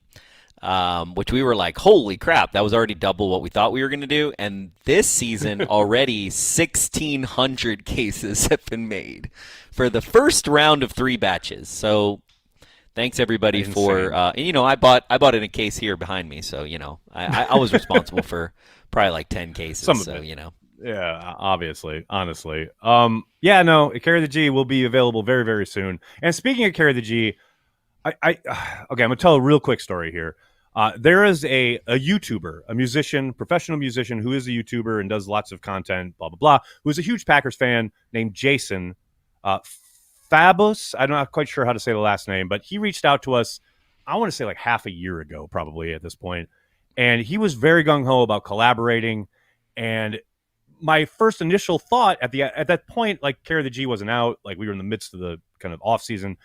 Which we were like, holy crap, that was already double what we thought we were going to do. And this season, already 1,600 cases have been made for the first round of 3 batches. So thanks, everybody, for I bought in a case here behind me. So, I was responsible for probably like 10 cases. Some of it. Yeah, obviously, honestly. Carry the G will be available very, very soon. And speaking of Carry the G, I'm going to tell a real quick story here. There is a YouTuber, a musician, professional musician who is a YouTuber and does lots of content, blah, blah, blah, who is a huge Packers fan named Jason Fabus. I'm not quite sure how to say the last name, but he reached out to us, I want to say like half a year ago, probably at this point. And he was very gung-ho about collaborating. And my first initial thought at that point, like Carry the G wasn't out, like we were in the midst of the kind of off season.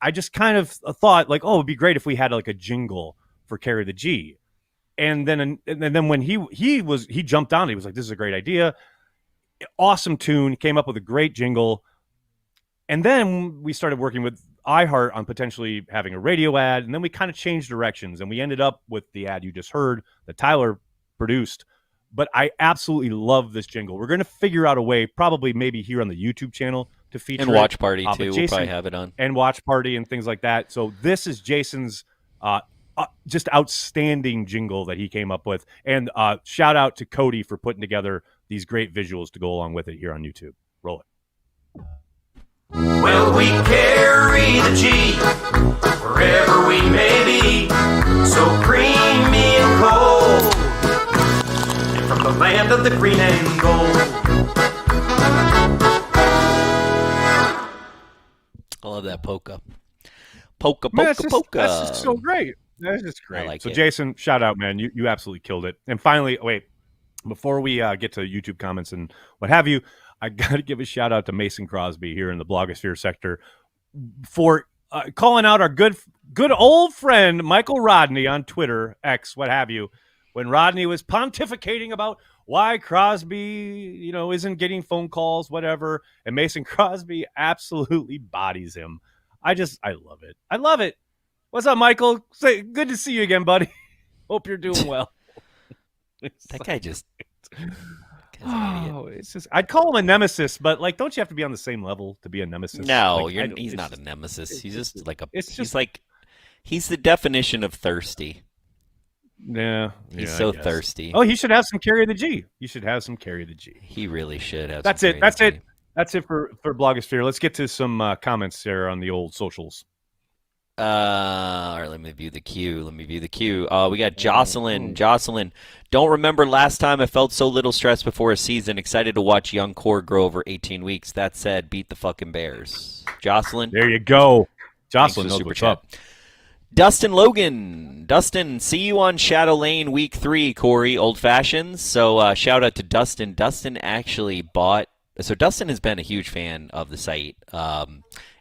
I just kind of thought like, oh, it'd be great if we had like a jingle for Carry the G. And then when he jumped on, he was like, this is a great idea. Awesome tune, came up with a great jingle. And then we started working with iHeart on potentially having a radio ad. And then we kind of changed directions and we ended up with the ad you just heard that Tyler produced. But I absolutely love this jingle. We're going to figure out a way, probably maybe here on the YouTube channel, to feature and Watch Party too. Jason, we'll probably have it on. And Watch Party and things like that. So this is Jason's just outstanding jingle that he came up with. And shout out to Cody for putting together these great visuals to go along with it here on YouTube. Roll it. Well, we carry the G wherever we may be, so creamy and cold, and from the land of the green and gold. I love that polka. Polka. That's just so great. That's just great. Like so, it. Jason, shout out, man. You absolutely killed it. And finally, before we get to YouTube comments and what have you, I got to give a shout out to Mason Crosby here in the blogosphere sector for calling out our good old friend Michael Rodney on Twitter, X, what have you, when Rodney was pontificating about why Crosby, isn't getting phone calls, whatever, and Mason Crosby absolutely bodies him. I love it. I love it. What's up, Michael? Good to see you again, buddy. Hope you're doing well. That guy just... it's just I'd call him a nemesis, but don't you have to be on the same level to be a nemesis? No, he's not a nemesis. He's just like he's the definition of thirsty. Yeah, he's so thirsty. Oh, he should have some Carry the G. You should have some Carry the G. He really should have. That's it. That's it. That's it for Blogosphere. Let's get to some comments there on the old socials. All right, let me view the queue. We got Jocelyn. Jocelyn, don't remember last time I felt so little stress before a season. Excited to watch young core grow over 18 weeks. That said, beat the fucking Bears. Jocelyn. There you go. Jocelyn knows what's up. Dustin Logan. Dustin, see you on Shadow Lane week 3, Corey. Old fashions. So shout out to Dustin. Dustin actually bought. So Dustin has been a huge fan of the site.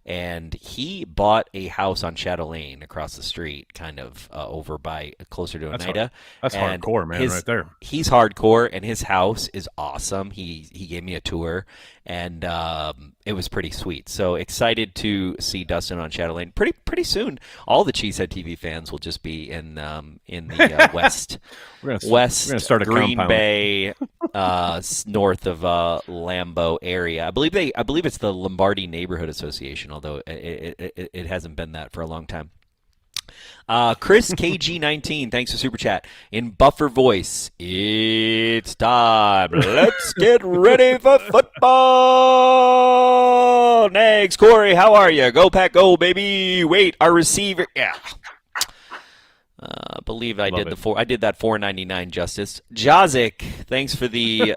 and he bought a house on Shadow Lane across the street, kind of over by closer to Oneida. That's hardcore, man, right there. He's hardcore, and his house is awesome. He gave me a tour, and it was pretty sweet. So excited to see Dustin on Shadow Lane pretty soon. All the Cheesehead TV fans will just be in the west we're gonna start a Green compound. Bay, north of Lambeau area. I believe it's the Lombardi Neighborhood Association, although it hasn't been that for a long time. Chris KG19, thanks for super chat. In buffer voice, it's time. Let's get ready for football. Next, Corey, how are you? Go Pack, go baby. Wait, our receiver. Yeah. I believe I did that $4.99 justice. Jazik, thanks for the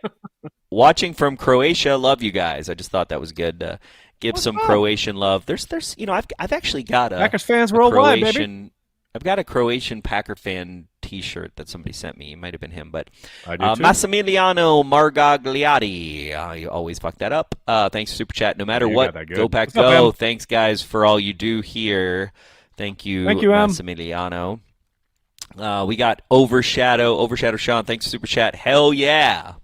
watching from Croatia. Love you guys. I just thought that was good. Give some Croatian love. There's I've actually got a Packers fans worldwide, baby. I've got a Croatian Packer fan T-shirt that somebody sent me. It might have been him, but I do too. Massimiliano Margagliati. You always fuck that up. Thanks for super chat. No matter what, go Pack, go. Up, thanks guys for all you do here. Thank you, Massimiliano. We got Overshadow Sean. Thanks for super chat. Hell yeah.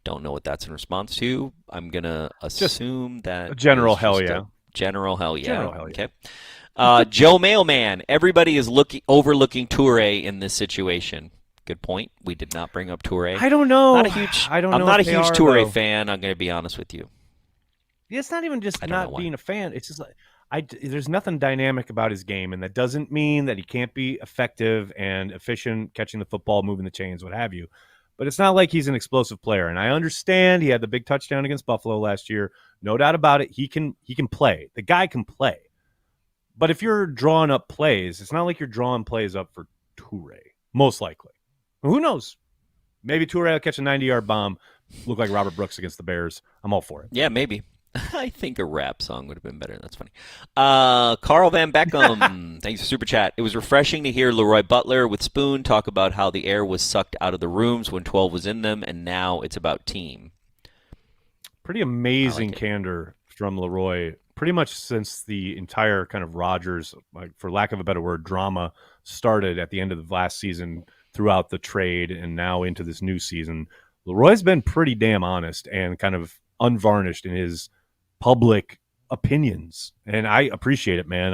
Don't know what that's in response to. I'm gonna assume that a general hell yeah. General hell yeah. General hell yeah. Okay. Joe Mailman. Everybody is overlooking Toure in this situation. Good point. We did not bring up Toure. I don't know. I'm not a huge Toure fan. I'm going to be honest with you. It's not even just not being a fan. It's just like there's nothing dynamic about his game, and that doesn't mean that he can't be effective and efficient catching the football, moving the chains, what have you. But it's not like he's an explosive player. And I understand he had the big touchdown against Buffalo last year. No doubt about it. He can play. The guy can play. But if you're drawing up plays, it's not like you're drawing plays up for Toure, most likely. Who knows? Maybe Toure will catch a 90-yard bomb, look like Robert Brooks against the Bears. I'm all for it. Yeah, maybe. I think a rap song would have been better. That's funny. Carl Van Beckham, thanks for super chat. It was refreshing to hear Leroy Butler with Spoon talk about how the air was sucked out of the rooms when 12 was in them, and now it's about team. Pretty amazing candor from Leroy. Pretty much since the entire kind of Rodgers, for lack of a better word, drama started at the end of the last season throughout the trade and now into this new season, Leroy's been pretty damn honest and kind of unvarnished in his public opinions. And I appreciate it, man.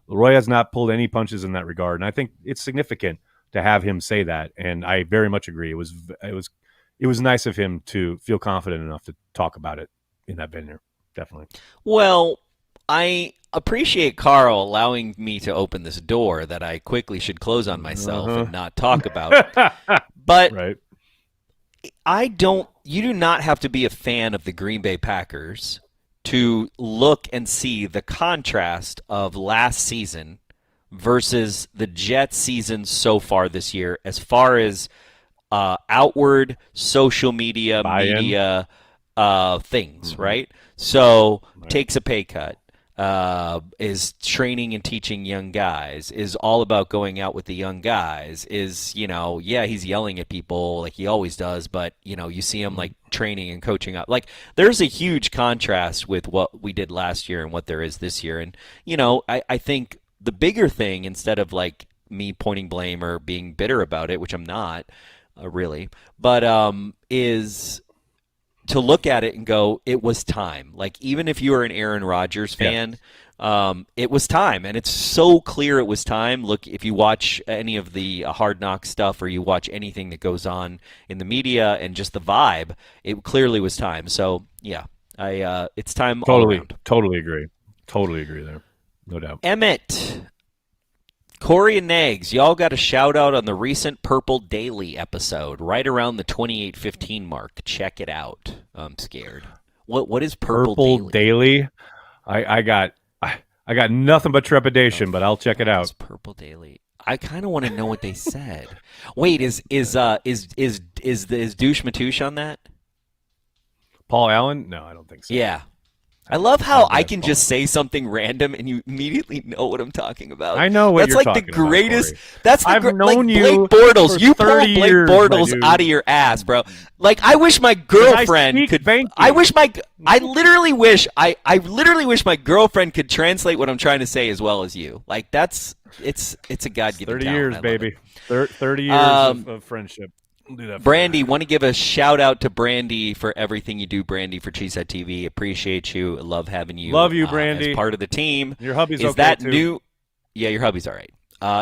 Leroy has not pulled any punches in that regard. And I think it's significant to have him say that. And I very much agree. It was nice of him to feel confident enough to talk about it in that venue. Definitely. Well, I appreciate Carl allowing me to open this door that I quickly should close on myself and not talk about. But right. You do not have to be a fan of the Green Bay Packers to look and see the contrast of last season versus the Jets season so far this year as far as outward social media, things, right? So takes a pay cut, is training and teaching young guys, is all about going out with the young guys, is, he's yelling at people like he always does, but, you see him like training and coaching up. Like there's a huge contrast with what we did last year and what there is this year. And, I think the bigger thing, instead of like me pointing blame or being bitter about it, which I'm not really, but is to look at it and go, it was time. Like, even if you are an Aaron Rodgers fan, it was time. And it's so clear it was time. Look, if you watch any of the Hard Knock stuff or you watch anything that goes on in the media and just the vibe, it clearly was time. So, yeah, it's time all around. Totally agree. Totally agree there. No doubt. Emmett, Corey and Nags, y'all got a shout-out on the recent Purple Daily episode, right around the 28:15 mark. Check it out. I'm scared. What is Purple Daily? I got nothing but trepidation, but I'll check it out. Purple Daily. I kind of want to know what they said. Wait, is Douche Matouche on that? Paul Allen? No, I don't think so. Yeah. I love how I can just say something random and you immediately know what I'm talking about. I know what that's you're like talking the greatest. About, that's the I've known like you Blake Bortles. You pull 30 Blake years, Bortles out of your ass, bro. Like I wish my girlfriend could. Behnke. I literally wish my girlfriend could translate what I'm trying to say as well as you. Like it's a God-given 30 talent. years, baby. 30 years of friendship. We'll do that. Brandy, want to give a shout out to Brandy for everything you do, Brandy, for Cheesehead TV. Appreciate you. Love having you. Love you, Brandy. As part of the team. Your hubby's is okay that too. new? Yeah, your hubby's all right.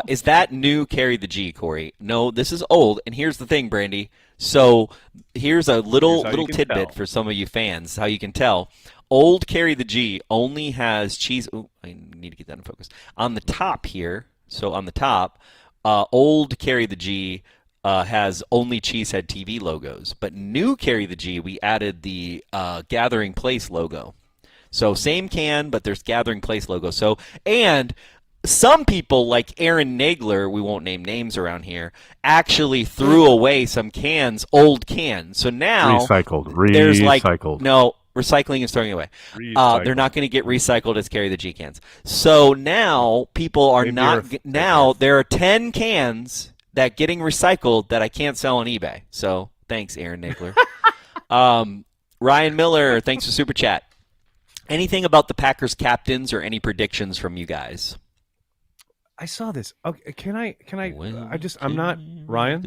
Is that new Carry the G, Corey? No, this is old. And here's the thing, Brandy. So here's a little tidbit for some of you fans, how you can tell. Old Carry the G only has cheese. Oh, I need to get that in focus. On the top here, so on the top, old Carry the G has only Cheesehead TV logos. But new Carry the G, we added the Gathering Place logo. So same can, but there's Gathering Place logo. So, and some people like Aaron Nagler, we won't name names around here, actually threw away some cans, old cans. So now there's like no recycling is throwing away. They're not going to get recycled as Carry the G cans. So now people are now there are 10 cans that getting recycled that I can't sell on eBay. So thanks, Aaron Nagler. Ryan Miller, thanks for Super Chat. Anything about the Packers captains or any predictions from you guys? I saw this. Okay, can I? I'm not Ryan.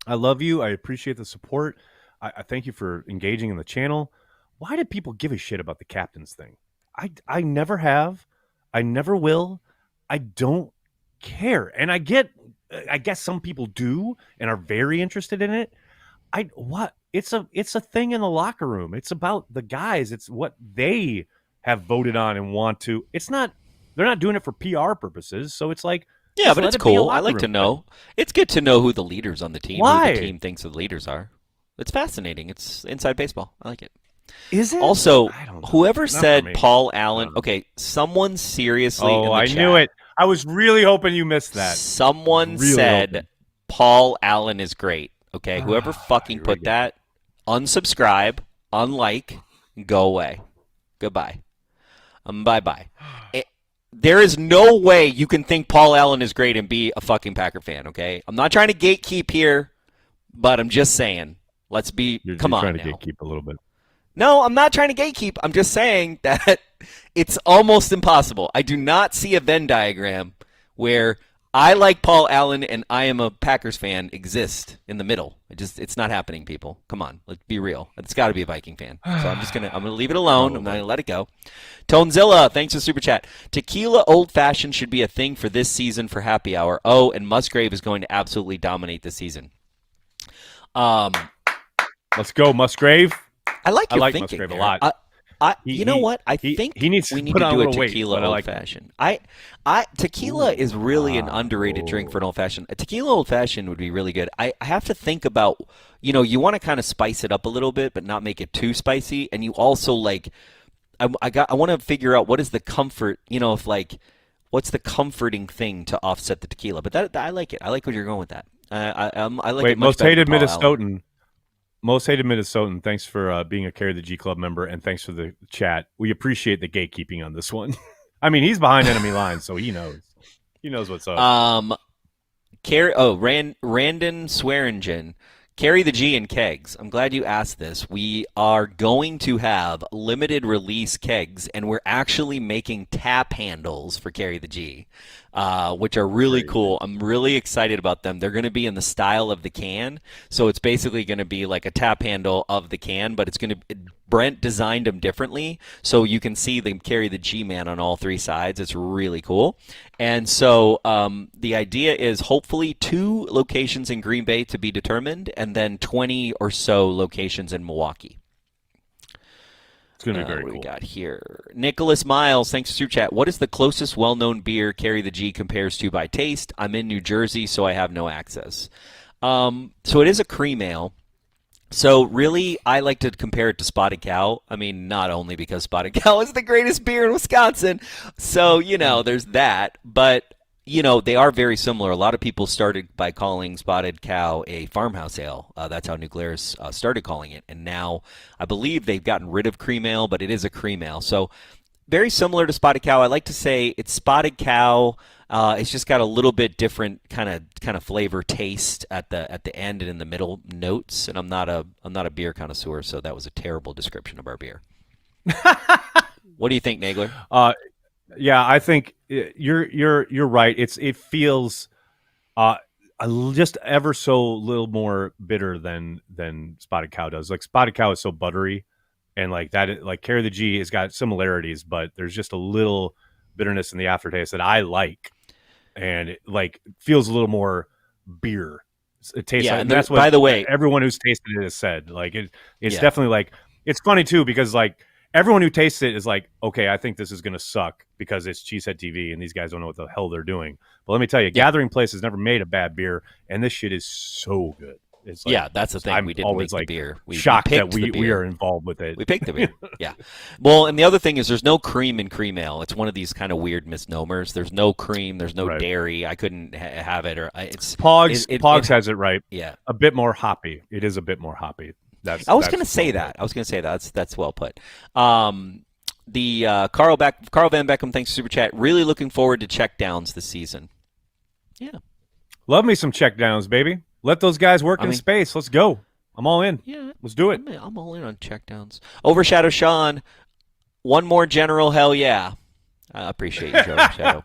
I love you. I appreciate the support. I thank you for engaging in the channel. Why do people give a shit about the captains thing? I never have. I never will. I don't care. And I guess some people do and are very interested in it. It's a thing in the locker room. It's about the guys. It's what they have voted on and want to. They're not doing it for PR purposes. So it's like, yeah, but it's cool. I like to know. It's good to know who the leaders on the team, who the team thinks the leaders are. It's fascinating. It's inside baseball. I like it. Is it? Also, whoever said Paul Allen, okay, someone seriously in the I chat, knew it. I was really hoping you missed that. Someone said Paul Allen is great. Okay, whoever fucking put that, unsubscribe, unlike, go away. Goodbye. Bye-bye. There is no way you can think Paul Allen is great and be a fucking Packer fan, okay? I'm not trying to gatekeep here, but I'm just saying, come on now. You're trying to gatekeep a little bit. No, I'm not trying to gatekeep. I'm just saying that it's almost impossible. I do not see a Venn diagram where I like Paul Allen and I am a Packers fan exist in the middle. It's not happening, people. Come on, let's be real. It's got to be a Viking fan. So I'm gonna leave it alone. I'm not gonna let it go. Tonezilla, thanks for Super Chat. Tequila Old Fashioned should be a thing for this season for Happy Hour. Oh, and Musgrave is going to absolutely dominate this season. Let's go, Musgrave. I like thinking Musgrave there. a lot. You know what? I think he needs we to need put to on do a a little weight, tequila old fashioned. Tequila is really an underrated drink for an old fashioned. A tequila old fashioned would be really good. I have to think about, you want to kind of spice it up a little bit, but not make it too spicy. And you also I want to figure out what is the comfort, what's the comforting thing to offset the tequila. But I like it. I like where you're going with that. I like it. Most hated Minnesotan. Most hated Minnesotan, thanks for being a Carry the G Club member, and thanks for the chat. We appreciate the gatekeeping on this one. I mean, he's behind enemy lines, so he knows. He knows what's up. Randon Swearingen. Carry the G and kegs. I'm glad you asked this. We are going to have limited release kegs, and we're actually making tap handles for Carry the G, which are really cool. I'm really excited about them. They're going to be in the style of the can, so it's basically going to be like a tap handle of the can, but it's going to Brent designed them differently, so you can see them carry the G-Man on all three sides. It's really cool. And so the idea is hopefully 2 locations in Green Bay to be determined, and then 20 or so locations in Milwaukee. It's going to be very what cool. We got here? Nicholas Miles, thanks for Super Chat. What is the closest well-known beer Carry the G compares to by taste? I'm in New Jersey, so I have no access. So it is a cream ale. So really, I like to compare it to Spotted Cow. I mean, not only because Spotted Cow is the greatest beer in Wisconsin. So, there's that. But they are very similar. A lot of people started by calling Spotted Cow a farmhouse ale. That's how Nagler's started calling it. And now I believe they've gotten rid of cream ale, but it is a cream ale. So very similar to Spotted Cow. I like to say it's Spotted Cow. It's just got a little bit different kind of flavor taste at the end and in the middle notes. And I'm not a beer connoisseur, so that was a terrible description of our beer. What do you think, Nagler? Yeah, I think you're right. It feels just ever so little more bitter than Spotted Cow does. Like Spotted Cow is so buttery, and like that, like Carry the G has got similarities, but there's just a little bitterness in the aftertaste that I like, and it like feels a little more beer. It tastes like, and that's what, by the way, everyone who's tasted it has said. Like it's definitely like, it's funny too because like everyone who tastes it is like, okay, I think this is going to suck because it's Cheesehead TV and these guys don't know what the hell they're doing. But let me tell you, Gathering Place has never made a bad beer, and this shit is so good. It's like, that's the thing. I'm we didn't make like the beer. We shocked picked that we are involved with it. We picked the beer. Yeah. Well, and the other thing is there's no cream in cream ale. It's one of these kind of weird misnomers. There's no cream. There's no dairy. I couldn't have it. Or it's Pogs has it right. Yeah. A bit more hoppy. It is a bit more hoppy. I was going to say that. That's well put. The Carl Van Beckham, thanks for Super Chat. Really looking forward to check downs this season. Yeah. Love me some check downs, baby. Let those guys work in space. Let's go. I'm all in. Yeah. Let's do it. I'm all in on check downs. Overshadow Sean, one more general, hell yeah. I appreciate you, Overshadow.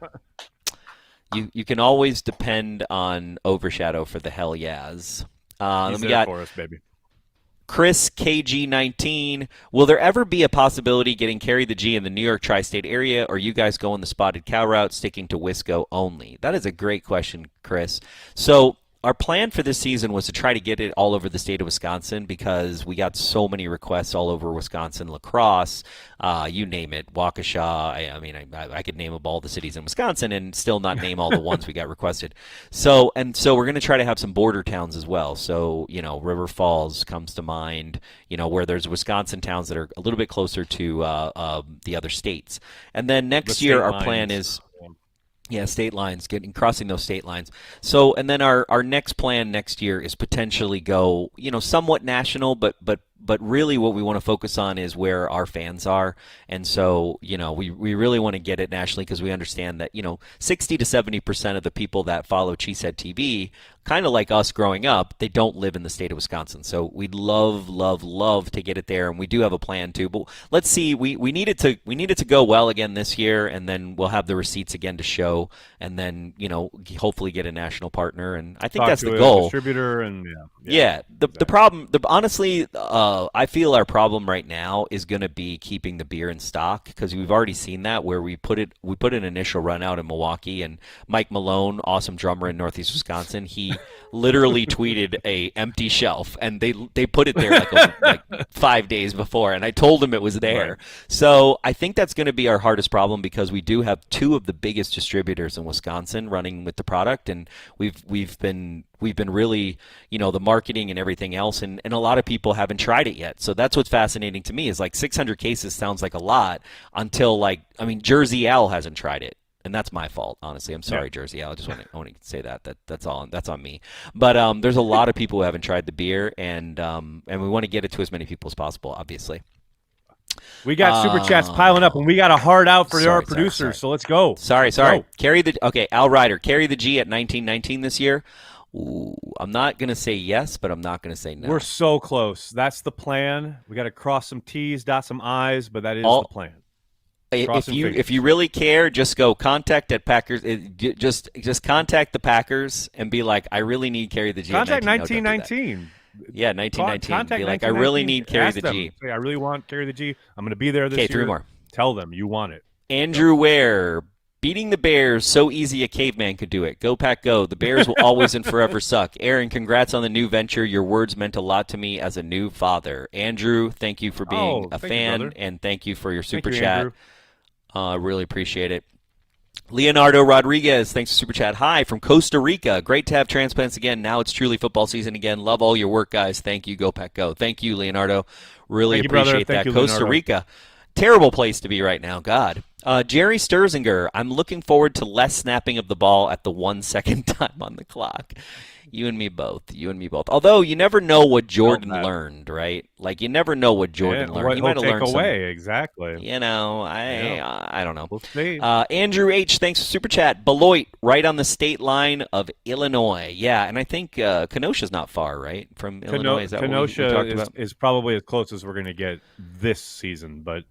You can always depend on Overshadow for the hell yeahs. He's there for us, baby. Chris KG19, will there ever be a possibility getting Carry the G in the New York tri-state area, or are you guys going the Spotted Cow route, sticking to Wisco only? That is a great question, Chris. So our plan for this season was to try to get it all over the state of Wisconsin because we got so many requests all over Wisconsin, La Crosse, you name it, Waukesha. I could name up all the cities in Wisconsin and still not name all the ones we got requested. So we're going to try to have some border towns as well. So, River Falls comes to mind, where there's Wisconsin towns that are a little bit closer to the other states. And then next year our plan is... Yeah, state lines, crossing those state lines. So, and then our next plan next year is potentially go, somewhat national, but really what we want to focus on is where our fans are. And so, we really want to get it nationally because we understand that, 60 to 70% of the people that follow Cheesehead TV, kind of like us growing up, they don't live in the state of Wisconsin. So we'd love to get it there, and we do have a plan too. But let's see, we need it to go well again this year, and then we'll have the receipts again to show, and then hopefully get a national partner. And I think that's the goal. Distributor and The problem, honestly, I feel our problem right now is going to be keeping the beer in stock because we've already seen that where we put an initial run out in Milwaukee, and Mike Malone, awesome drummer in Northeast Wisconsin, he literally tweeted a empty shelf, and they put it there like 5 days before, and I told him it was there. Right. So I think that's going to be our hardest problem because we do have two of the biggest distributors in Wisconsin running with the product, and we've been really, the marketing and everything else, and a lot of people haven't tried it yet. So that's what's fascinating to me is like 600 cases sounds like a lot until Jersey Al hasn't tried it. And that's my fault, honestly. I'm sorry, Jersey Al. I just want to say that's on me. But there's a lot of people who haven't tried the beer, and we want to get it to as many people as possible, obviously. We got super chats piling up, and we got a hard out for our producers. So let's go. Sorry. Al Ryder, Carry the G at 1919 this year. Ooh, I'm not going to say yes, but I'm not going to say no. We're so close. That's the plan. We got to cross some T's, dot some I's, but that is the plan. If you really care, just go contact at Packers. Just contact the Packers and be like, I really need Carry the G. Contact 1919. Yeah, 1919. Be like, I really need Carry the G. Say, I really want Carry the G. I'm going to be there this year. Okay, 3 more. Tell them you want it. Andrew Ware. Beating the Bears, so easy a caveman could do it. Go, Pack, go. The Bears will always and forever suck. Aaron, congrats on the new venture. Your words meant a lot to me as a new father. Andrew, thank you for being a fan, and thank you for your super chat. Really appreciate it. Leonardo Rodriguez, thanks for super chat. Hi from Costa Rica. Great to have Transplants again. Now it's truly football season again. Love all your work, guys. Thank you. Go, Pack, go. Thank you, Leonardo. Really appreciate that. Costa Rica. Terrible place to be right now. God. Jerry Sturzinger, I'm looking forward to less snapping of the ball at the 1 second time on the clock. You and me both. Although you never know what Jordan learned, right? Like you never know what Jordan learned. He might have learned away. Exactly. You know, I don't know. We'll see. Andrew H, thanks for super chat. Beloit, right on the state line of Illinois. Yeah, and I think Kenosha's not far, right, from Illinois. Is that Kenosha is probably as close as we're going to get this season, but.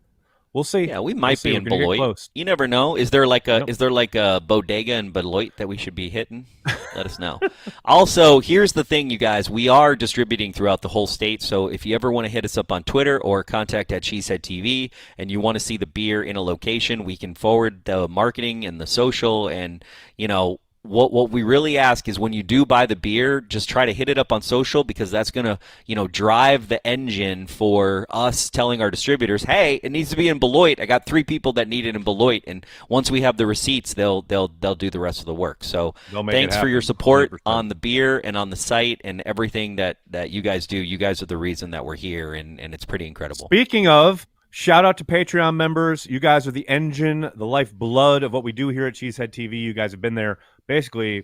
We'll see. Yeah, we might be in Beloit. You never know. Is there like a bodega in Beloit that we should be hitting? Let us know. Also, here's the thing, you guys. We are distributing throughout the whole state, so if you ever want to hit us up on Twitter or contact at Cheesehead TV and you want to see the beer in a location, we can forward the marketing and the social and, you know, what we really ask is when you do buy the beer, just try to hit it up on social because that's going to, you know, drive the engine for us telling our distributors, hey, it needs to be in Beloit. I got 3 people that need it in Beloit. And once we have the receipts, they'll do the rest of the work. So thanks for your support 100%. On the beer and on the site and everything that you guys do. You guys are the reason that we're here, and it's pretty incredible. Speaking of, shout out to Patreon members. You guys are the engine, the lifeblood of what we do here at Cheesehead TV. You guys have been there basically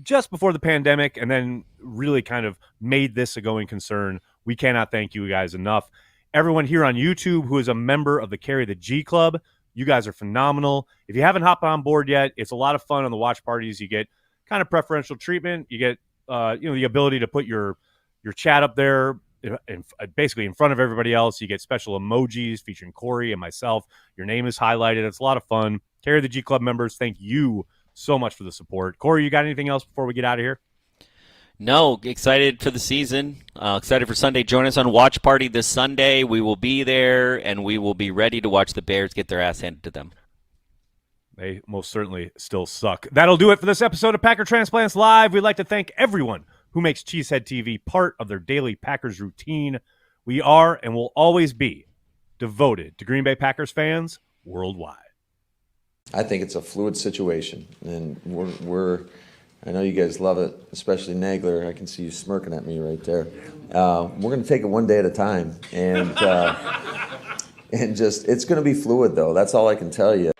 just before the pandemic and then really kind of made this a going concern. We cannot thank you guys enough. Everyone here on YouTube who is a member of the Carry the G Club, you guys are phenomenal. If you haven't hopped on board yet, it's a lot of fun on the watch parties. You get kind of preferential treatment. You get the ability to put your chat up there basically in front of everybody else. You get special emojis featuring Corey and myself. Your name is highlighted. It's a lot of fun. Carry the G Club members, thank you so much for the support. Corey, you got anything else before we get out of here? No, excited for the season. Excited for Sunday. Join us on Watch Party this Sunday. We will be there, and we will be ready to watch the Bears get their ass handed to them. They most certainly still suck. That'll do it for this episode of Packer Transplants Live. We'd like to thank everyone who makes Cheesehead TV part of their daily Packers routine. We are and will always be devoted to Green Bay Packers fans worldwide. I think it's a fluid situation, and I know you guys love it, especially Nagler. I can see you smirking at me right there. We're going to take it one day at a time, and it's going to be fluid, though. That's all I can tell you.